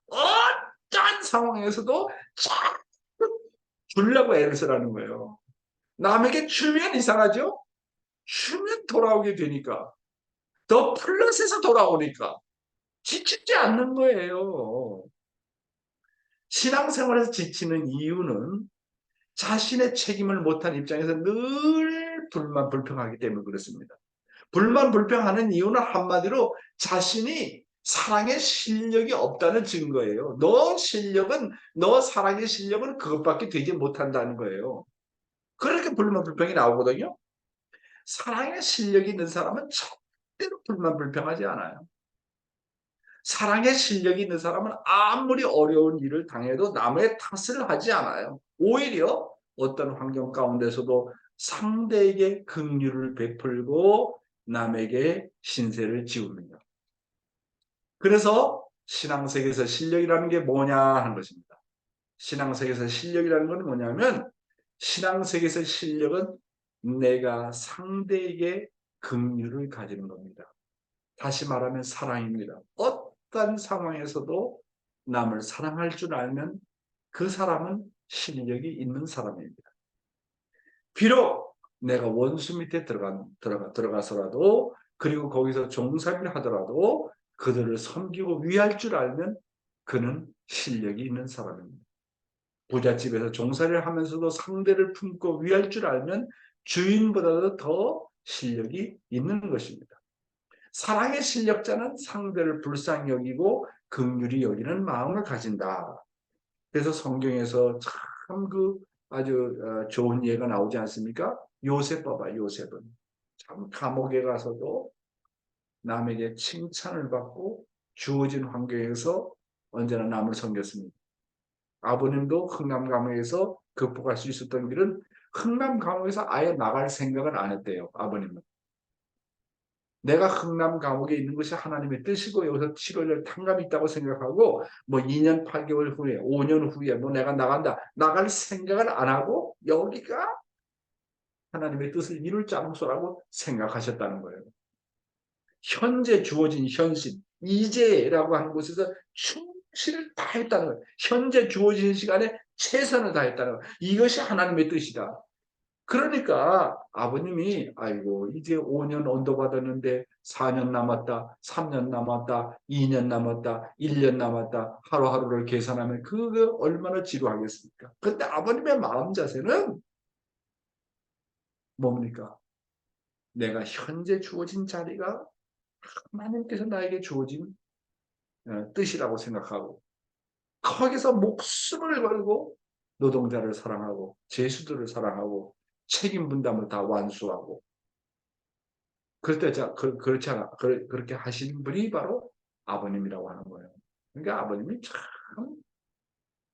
어떤 상황에서도 자꾸 주려고 애를 쓰라는 거예요. 남에게 주면 이상하죠? 주면 돌아오게 되니까. 더 플러스에서 돌아오니까. 지치지 않는 거예요. 신앙생활에서 지치는 이유는 자신의 책임을 못한 입장에서 늘 불만 불평하기 때문에 그렇습니다. 불만 불평하는 이유는 한마디로 자신이 사랑의 실력이 없다는 증거예요. 너 사랑의 실력은 그것밖에 되지 못한다는 거예요. 그렇게 불만 불평이 나오거든요. 사랑의 실력이 있는 사람은 절대로 불만 불평하지 않아요. 사랑의 실력이 있는 사람은 아무리 어려운 일을 당해도 남의 탓을 하지 않아요. 오히려 어떤 환경 가운데서도 상대에게 긍휼을 베풀고 남에게 신세를 지웁니다. 그래서 신앙세계에서 실력이라는 게 뭐냐 하는 것입니다. 신앙세계에서 실력이라는 건 뭐냐면 신앙세계에서 실력은 내가 상대에게 긍휼을 가지는 겁니다. 다시 말하면 사랑입니다. 어떤 상황에서도 남을 사랑할 줄 알면 그 사람은 실력이 있는 사람입니다. 비록 내가 원수 밑에 들어가서라도 그리고 거기서 종살이를 하더라도 그들을 섬기고 위할 줄 알면 그는 실력이 있는 사람입니다. 부잣집에서 종살이를 하면서도 상대를 품고 위할 줄 알면 주인보다도 더 실력이 있는 것입니다. 사랑의 실력자는 상대를 불쌍히 여기고 긍휼히 여기는 마음을 가진다. 그래서 성경에서 참 아주 좋은 예가 나오지 않습니까? 요셉 봐봐, 요셉은. 참 감옥에 가서도 남에게 칭찬을 받고 주어진 환경에서 언제나 남을 섬겼습니다. 아버님도 흥남 감옥에서 극복할 수 있었던 길은 흥남 감옥에서 아예 나갈 생각을 안 했대요. 아버님은. 내가 흥남 감옥에 있는 것이 하나님의 뜻이고 여기서 치료를 탕감이 있다고 생각하고 뭐 2년 8개월 후에 5년 후에 뭐 내가 나갈 생각을 안 하고 여기가 하나님의 뜻을 이룰 장소라고 생각하셨다는 거예요. 현재 주어진 현실 이제라고 하는 곳에서 충실을 다했다는 거예요. 현재 주어진 시간에 최선을 다했다는 거예요. 이것이 하나님의 뜻이다. 그러니까 아버님이 아이고 이제 5년 언도 받았는데 4년 남았다, 3년 남았다, 2년 남았다, 1년 남았다 하루하루를 계산하면 그거 얼마나 지루하겠습니까? 근데 아버님의 마음 자세는 뭡니까? 내가 현재 주어진 자리가 하나님께서 나에게 주어진 뜻이라고 생각하고 거기서 목숨을 걸고 노동자를 사랑하고 제수들을 사랑하고 책임 분담을 다 완수하고 그렇지 않아. 그렇게 하신 분이 바로 아버님이라고 하는 거예요. 그러니까 아버님이 참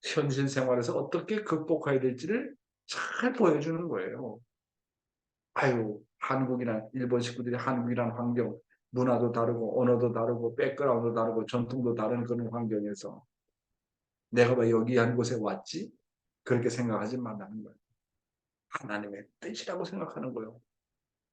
현실 생활에서 어떻게 극복해야 될지를 잘 보여주는 거예요. 아유, 한국이나 일본 식구들이 한국이란 환경, 문화도 다르고 언어도 다르고 백그라운드도 다르고 전통도 다른 그런 환경에서 내가 왜 여기 한 곳에 왔지? 그렇게 생각하지 말라는 거예요. 하나님의 뜻이라고 생각하는 거예요.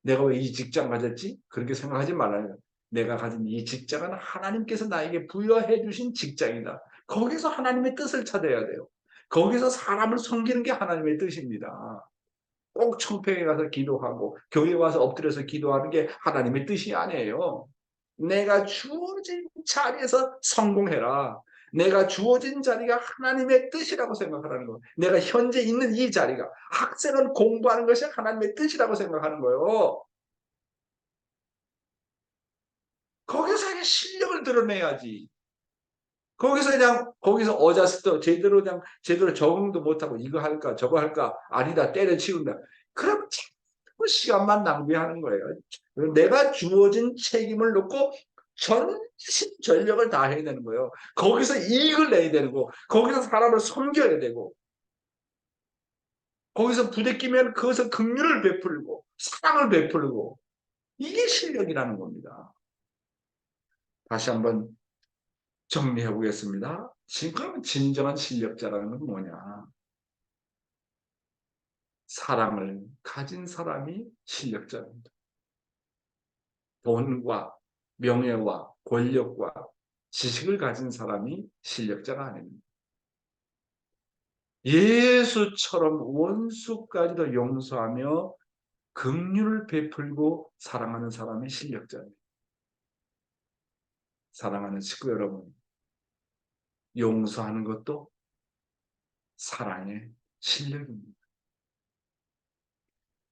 내가 왜 이 직장 가졌지? 그렇게 생각하지 말라는 거예요. 내가 가진 이 직장은 하나님께서 나에게 부여해 주신 직장이다. 거기서 하나님의 뜻을 찾아야 돼요. 거기서 사람을 섬기는 게 하나님의 뜻입니다. 꼭 청평에 가서 기도하고 교회 와서 엎드려서 기도하는 게 하나님의 뜻이 아니에요. 내가 주어진 자리에서 성공해라. 내가 주어진 자리가 하나님의 뜻이라고 생각하는 거예요. 내가 현재 있는 이 자리가, 학생은 공부하는 것이 하나님의 뜻이라고 생각하는 거예요. 거기서 그냥 실력을 드러내야지. 거기서 어자스터 제대로 적응도 못하고 이거 할까 저거 할까 아니다 때려치운다. 그럼 자꾸 시간만 낭비하는 거예요. 내가 주어진 책임을 놓고 전심전력을 다해야 되는 거예요. 거기서 이익을 내야 되는 거, 거기서 사람을 섬겨야 되고, 거기서 부대끼면 그것을 긍휼을 베풀고 사랑을 베풀고, 이게 실력이라는 겁니다. 다시 한번 정리해 보겠습니다. 지금 진정한 실력자라는 건 뭐냐? 사랑을 가진 사람이 실력자입니다. 돈과 명예와 권력과 지식을 가진 사람이 실력자가 아닙니다. 예수처럼 원수까지도 용서하며 긍휼을 베풀고 사랑하는 사람이 실력자입니다. 사랑하는 식구 여러분, 용서하는 것도 사랑의 실력입니다.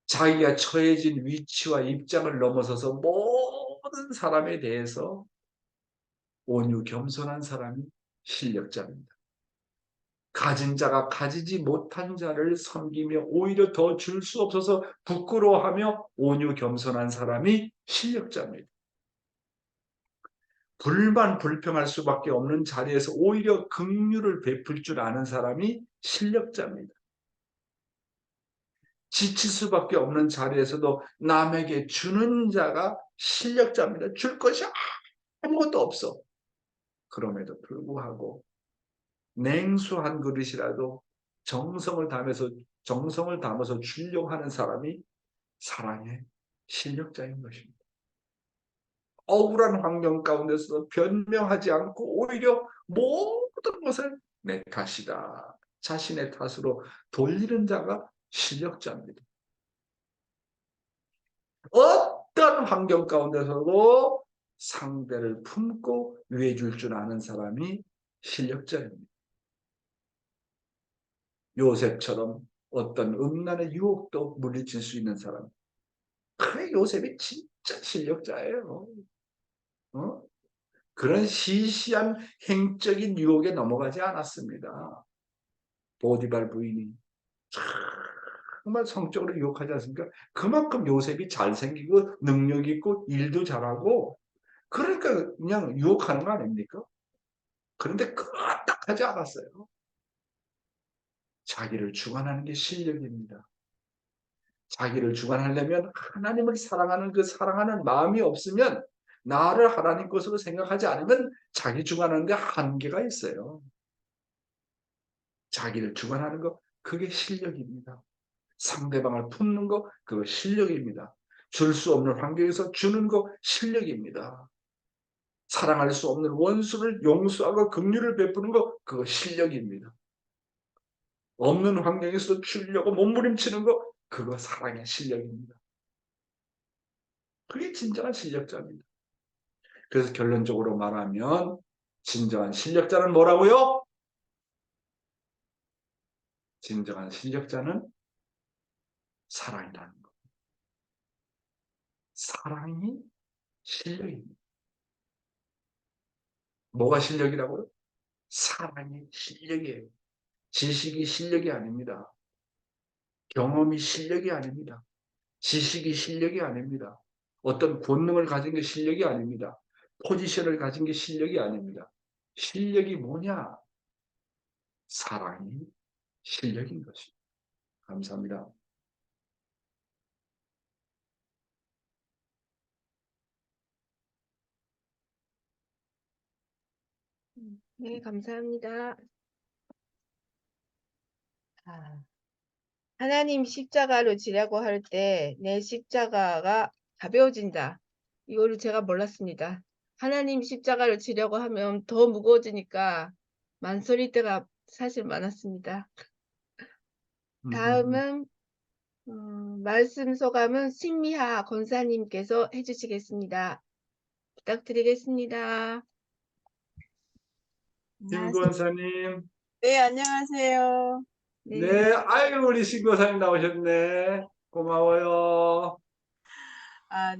자기가 처해진 위치와 입장을 넘어서서 모든 사람에 대해서 온유 겸손한 사람이 실력자입니다. 가진 자가 가지지 못한 자를 섬기며 오히려 더 줄 수 없어서 부끄러워하며 온유 겸손한 사람이 실력자입니다. 불만 불평할 수밖에 없는 자리에서 오히려 긍휼을 베풀 줄 아는 사람이 실력자입니다. 지칠 수밖에 없는 자리에서도 남에게 주는 자가 실력자입니다. 줄 것이 아무것도 없어. 그럼에도 불구하고 냉수한 그릇이라도 정성을 담아서 주려고 하는 사람이 사랑의 실력자인 것입니다. 억울한 환경 가운데서 변명하지 않고 오히려 모든 것을 내 탓이다, 자신의 탓으로 돌리는 자가 실력자입니다. 어떤 환경 가운데서도 상대를 품고 위해줄 줄 아는 사람이 실력자입니다. 요셉처럼 어떤 음란의 유혹도 물리칠 수 있는 사람. 그래, 요셉이 진짜 실력자예요. 그런 시시한 행적인 유혹에 넘어가지 않았습니다. 보디발 부인이 정말 성적으로 유혹하지 않습니까? 그만큼 요셉이 잘생기고 능력 있고 일도 잘하고, 그러니까 그냥 유혹하는 거 아닙니까? 그런데 끄떡하지 않았어요. 자기를 주관하는 게 실력입니다. 자기를 주관하려면 하나님을 사랑하는 그 사랑하는 마음이 없으면, 나를 하나님 것으로 생각하지 않으면 자기 주관하는 데 한계가 있어요. 자기를 주관하는 것, 그게 실력입니다. 상대방을 품는 것, 그거 실력입니다. 줄 수 없는 환경에서 주는 것, 실력입니다. 사랑할 수 없는 원수를 용서하고 긍휼을 베푸는 것, 그거 실력입니다. 없는 환경에서 주려고 몸부림치는 것, 그거 사랑의 실력입니다. 그게 진정한 실력자입니다. 그래서 결론적으로 말하면 진정한 실력자는 뭐라고요? 진정한 실력자는 사랑이라는 것. 사랑이 실력입니다. 뭐가 실력이라고요? 사랑이 실력이에요. 지식이 실력이 아닙니다. 경험이 실력이 아닙니다. 지식이 실력이 아닙니다. 어떤 권능을 가진 게 실력이 아닙니다. 포지션을 가진 게 실력이 아닙니다. 실력이 뭐냐? 사랑이 실력인 것입니다. 감사합니다. 네, 감사합니다. 아, 하나님 십자가로 지라고 할 때 내 십자가가 가벼워진다. 이거를 제가 몰랐습니다. 하나님 십자가를 지려고 하면 더 무거워지니까 만소리 때가 사실 많았습니다. 다음은 말씀 소감은 신미하 권사님께서 해주시겠습니다. 부탁드리겠습니다. 안녕하세요. 신권사님. 네, 안녕하세요. 네. 네, 아이고, 우리 신권사님 나오셨네. 고마워요.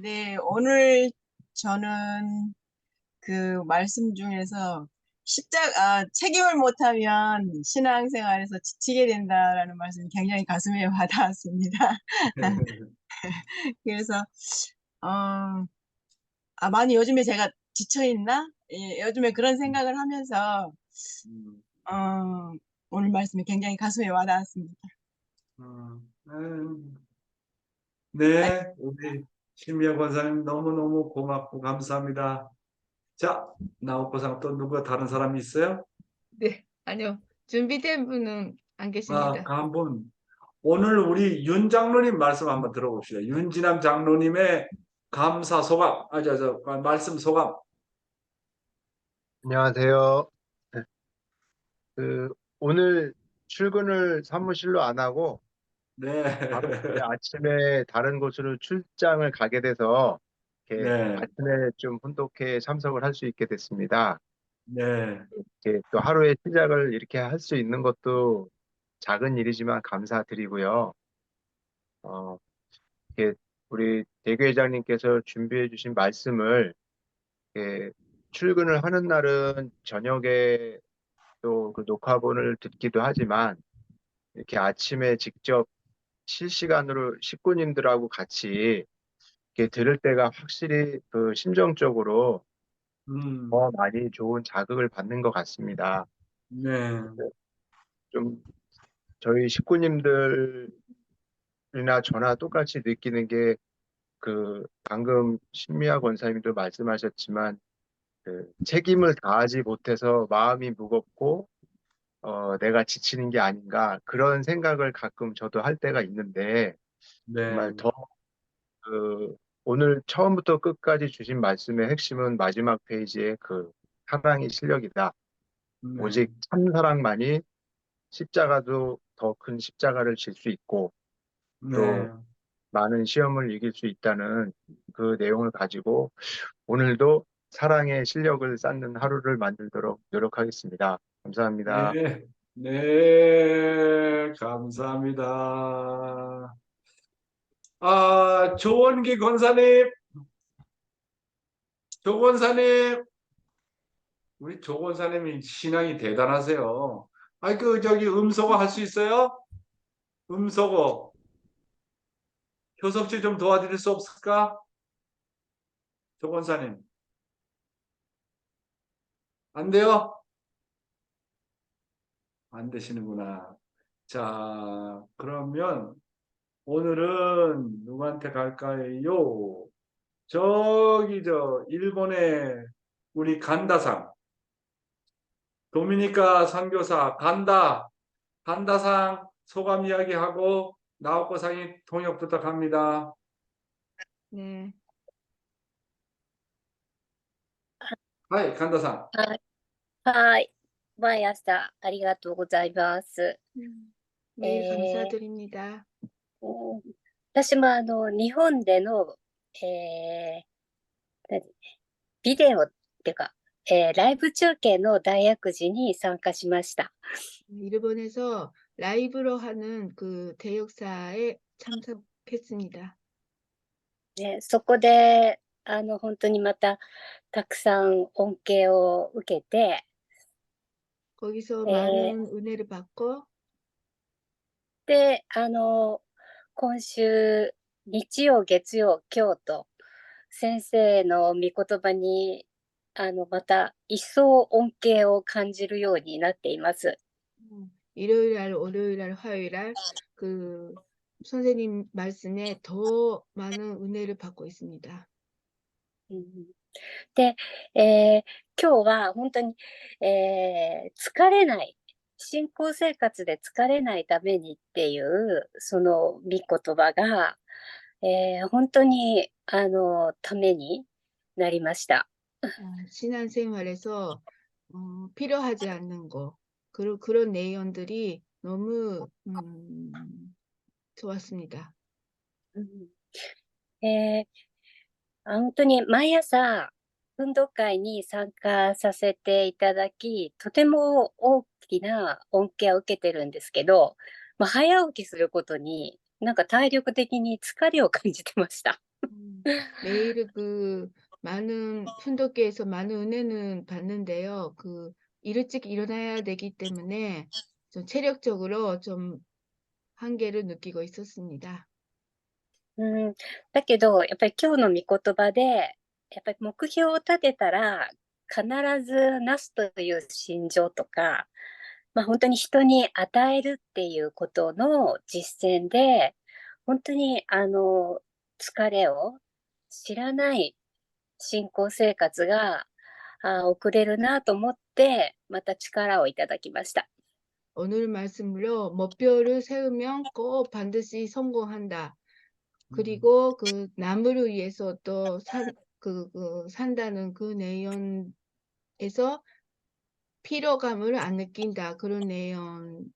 네, 오늘 저는 그 말씀 중에서 책임을 못하면 신앙생활에서 지치게 된다라는 말씀이 굉장히 가슴에 와닿았습니다. 그래서, 어, 많이 요즘에 제가 지쳐있나? 예, 요즘에 그런 생각을 하면서, 음, 어, 오늘 말씀이 굉장히 가슴에 와닿았습니다. 음. 아, 네, 우리 신미영 권사님 너무너무 고맙고 감사합니다. 자, 나옥고상 또 누구 다른 사람이 있어요? 네. 아니요. 준비된 분은 안 계십니다. 그 한분 오늘 우리 윤 장로님 말씀 한번 들어봅시다. 윤진남 장로님의 감사 소감, 말씀 소감. 안녕하세요. 네, 오늘 출근을 사무실로 안 하고 네, 바로 내일 아침에 다른 곳으로 출장을 가게 돼서 이렇게 네, 아침에 좀 혼독해 참석을 할 수 있게 됐습니다. 네, 이렇게 또 하루의 시작을 이렇게 할 수 있는 것도 작은 일이지만 감사드리고요. 어, 이렇게 우리 대교회장님께서 준비해 주신 말씀을 이렇게 출근을 하는 날은 저녁에 또 그 녹화본을 듣기도 하지만 이렇게 아침에 직접 실시간으로 식구님들하고 같이 이렇게 들을 때가 확실히 그 심정적으로 음, 더 많이 좋은 자극을 받는 것 같습니다. 네, 좀 저희 식구님들이나 저나 똑같이 느끼는 게 그 방금 신미아 권사님도 말씀하셨지만 그 책임을 다하지 못해서 마음이 무겁고 내가 지치는 게 아닌가 그런 생각을 가끔 저도 할 때가 있는데 네, 정말 더 그 오늘 처음부터 끝까지 주신 말씀의 핵심은 마지막 페이지에 그 사랑이 실력이다. 네, 오직 참 사랑만이 십자가도 더 큰 십자가를 질 수 있고 또 네, 많은 시험을 이길 수 있다는 그 내용을 가지고 오늘도 사랑의 실력을 쌓는 하루를 만들도록 노력하겠습니다. 감사합니다. 네, 네, 감사합니다. 조원기 권사님, 조 권사님, 우리 조 권사님이 신앙이 대단하세요. 저기 음소거 할 수 있어요? 음소거. 효섭 씨 좀 도와드릴 수 없을까? 조 권사님. 안 돼요? 안 되시는구나. 자, 그러면 오늘은 누구한테 갈까요? 일본의 우리 간다상, 도미니카 선교사 간다상 소감 이야기하고 나오코상이 통역 부탁합니다. 네. 하이, 간다상. はい。はい。毎朝ありがとうございます。 매일 えー 감사드립니다. 私も日本での、何ビデオっていうか、ライブ中継の大薬寺に参加しました。 일본에서 라이브로 하는 그 대역사에 참석했습니다. ね、そこで、本当にまたたくさん恩恵を受けて、 거기서 えー 많은 은혜를 받고 で、今週、日曜、月曜、今日と、先生の御言葉に、また一層恩恵を感じるようになっています。 일요일 날, 월요일 날, 화요일 날 그 선생님 말씀에 더 많은 은혜를 받고 있습니다. で、今日は本当に、疲れない、信仰生活で疲れないためにっていう、その御言葉が、本当に、ためになりました。 신앙생활에서 필요하지 않는 거 그런 내용들이 너무 좋았습니다. 本当に毎朝、運動会に参加させていただき、とても大きな恩恵を受けてるんですけど、早起きすることに、なんか体力的に疲れを感じてました。 매일 많은 푼도께에서 많은 은혜는 받는데요. 일찍 일어나야 되기 때문에 좀 체력적으로 좀 한계를 느끼고 있었습니다. だけど、やっぱり今日の御言葉で、やっぱり目標を立てたら、必ずなすという心情とか、本当に人に与えるっていうことの実践で、本当に疲れを知らない信仰生活が送れるなと思って、また力をいただきました。 오늘 말씀으로 목표를 세우면 꼭 반드시 성공한다. 그리고 남을 위해서 또 산다는 그 내용에서 피로감을 안 느낀다. 그런 내용을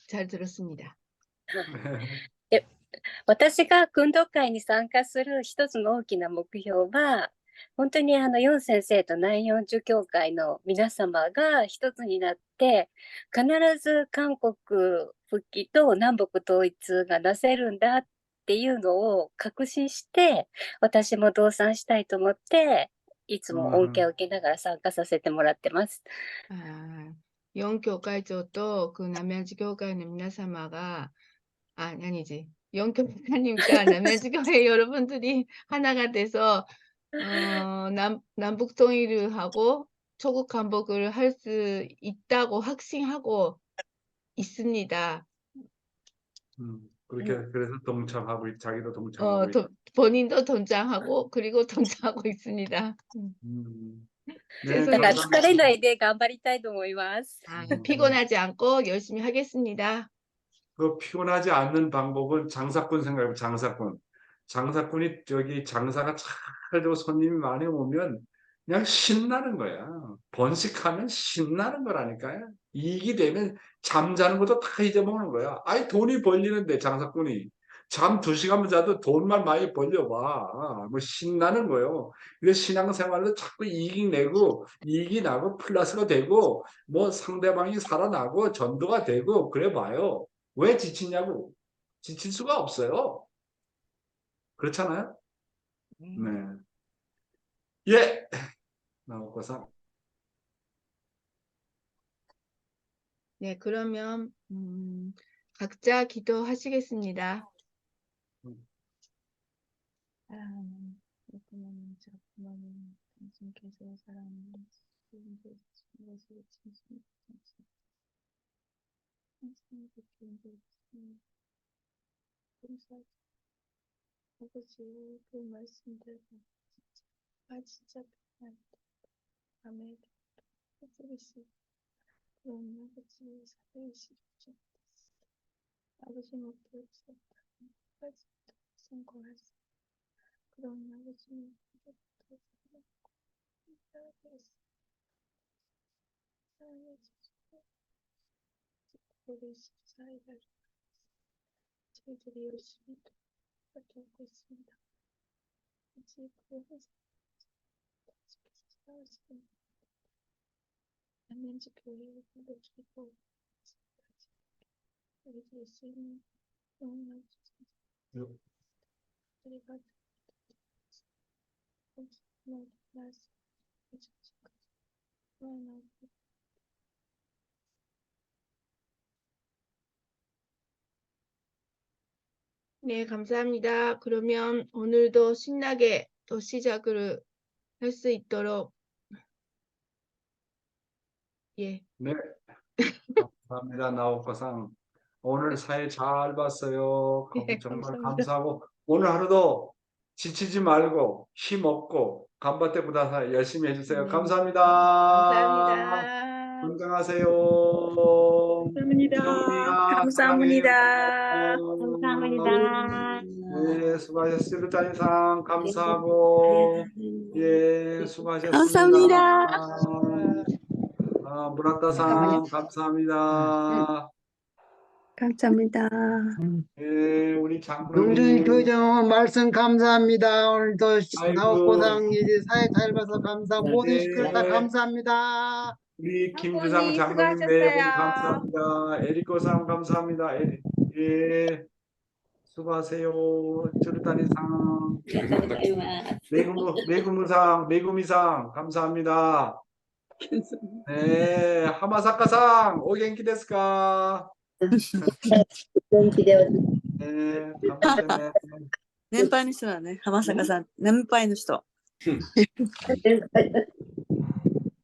잘 들었습니다. 私が運動会に参加する一つの大きな目標は、本当に4先生と南四儒教会の皆様が一つになって、必ず韓国復帰と南北統一がなせるんだっていうのを確信して、私も同参したいと思って、いつも恩恵を受けながら参加させてもらってます。 영교회장도 남양주 교회의 皆様が 아니지. 영교회장님과 남양주 교회 여러분들이 하나가 돼서 남북 통일을 하고 조국 간복을 할 수 있다고 확신하고 있습니다. 그래서 동참하고 자기도 동참하고 있다. 본인도 동참하고 그리고 동참하고 있습니다. 네, だから疲 감사합니다. れないで頑張りたいと思います。 피곤하지 않고 열심히 하겠습니다. 그 피곤하지 않는 방법은 장사꾼 생각해요. 장사꾼이 장사가 잘 되고 손님이 많이 오면 그냥 신나는 거야. 번식하면 신나는 거라니까요. 이익이 되면 잠자는 것도 다 잊어먹는 거야. 아니 돈이 벌리는데 장사꾼이 잠 2시간만 자도 돈만 많이 벌려봐. 뭐 신나는 거예요. 그래서 신앙생활로 자꾸 이익 내고 이익이 나고 플러스가 되고 뭐 상대방이 살아나고 전도가 되고 그래 봐요. 왜 지치냐고. 지칠 수가 없어요. 그렇잖아요? 네. 예. 나오고서. 네, 그러면 각자 기도하시겠습니다. 당신께서 사랑하는 아버지 그 말씀대로 진짜 편하다. 아멘. 해주시 그런 아버지 살리시죠. 아버지 목표에서 까지 성공할 수 그런 아버지 목표부터 사랑해 주시고 우리 14일을 저희들이 열심히 도와주고 있습니다. 아직 그 회사 싸우시는 남양주 교회를 불러주시고 우리들이 수 있는 영원한 주신 우리가 모든 말씀 해주시고 영원한 네, 감사합니다. 그러면 오늘도 신나게 또 시작을 할 수 있도록 예. 네. 감사합니다. 나오코상. 오늘 사회 잘 봤어요. 네, 정말 감사합니다. 감사하고 오늘 하루도 지치지 말고 힘 얻고 간바테 부다사 열심히 해주세요. 네. 감사합니다. 감사합니다. 건강하세요. 감사합니다. 사랑해요. 감사합니다. 네, 수고하셨습니다. 루타님상 감사하고 예, 수고하셨습니다. 감사합니다. 무라타상 감사합니다. 감사합니다. 네, 우리 용준이 장로님. 교장 말씀 감사합니다. 오늘도 아이고. 사업고상 이제 사회 잘 봐서 감사하고 모든 시끌 다 네. 감사합니다. 우리 김주상 장로님 장로님 네 분 수고하셨어요. 감사합니다. 에리코상 감사합니다. 예, 수고하세요. 쭈르다니상. 메구미상 감사합니다. 네, 하마사카상 오겐키 데스까? 元気でおり 네, 감사합니다. 年配の人だね。浜坂さん、年配の人。ます。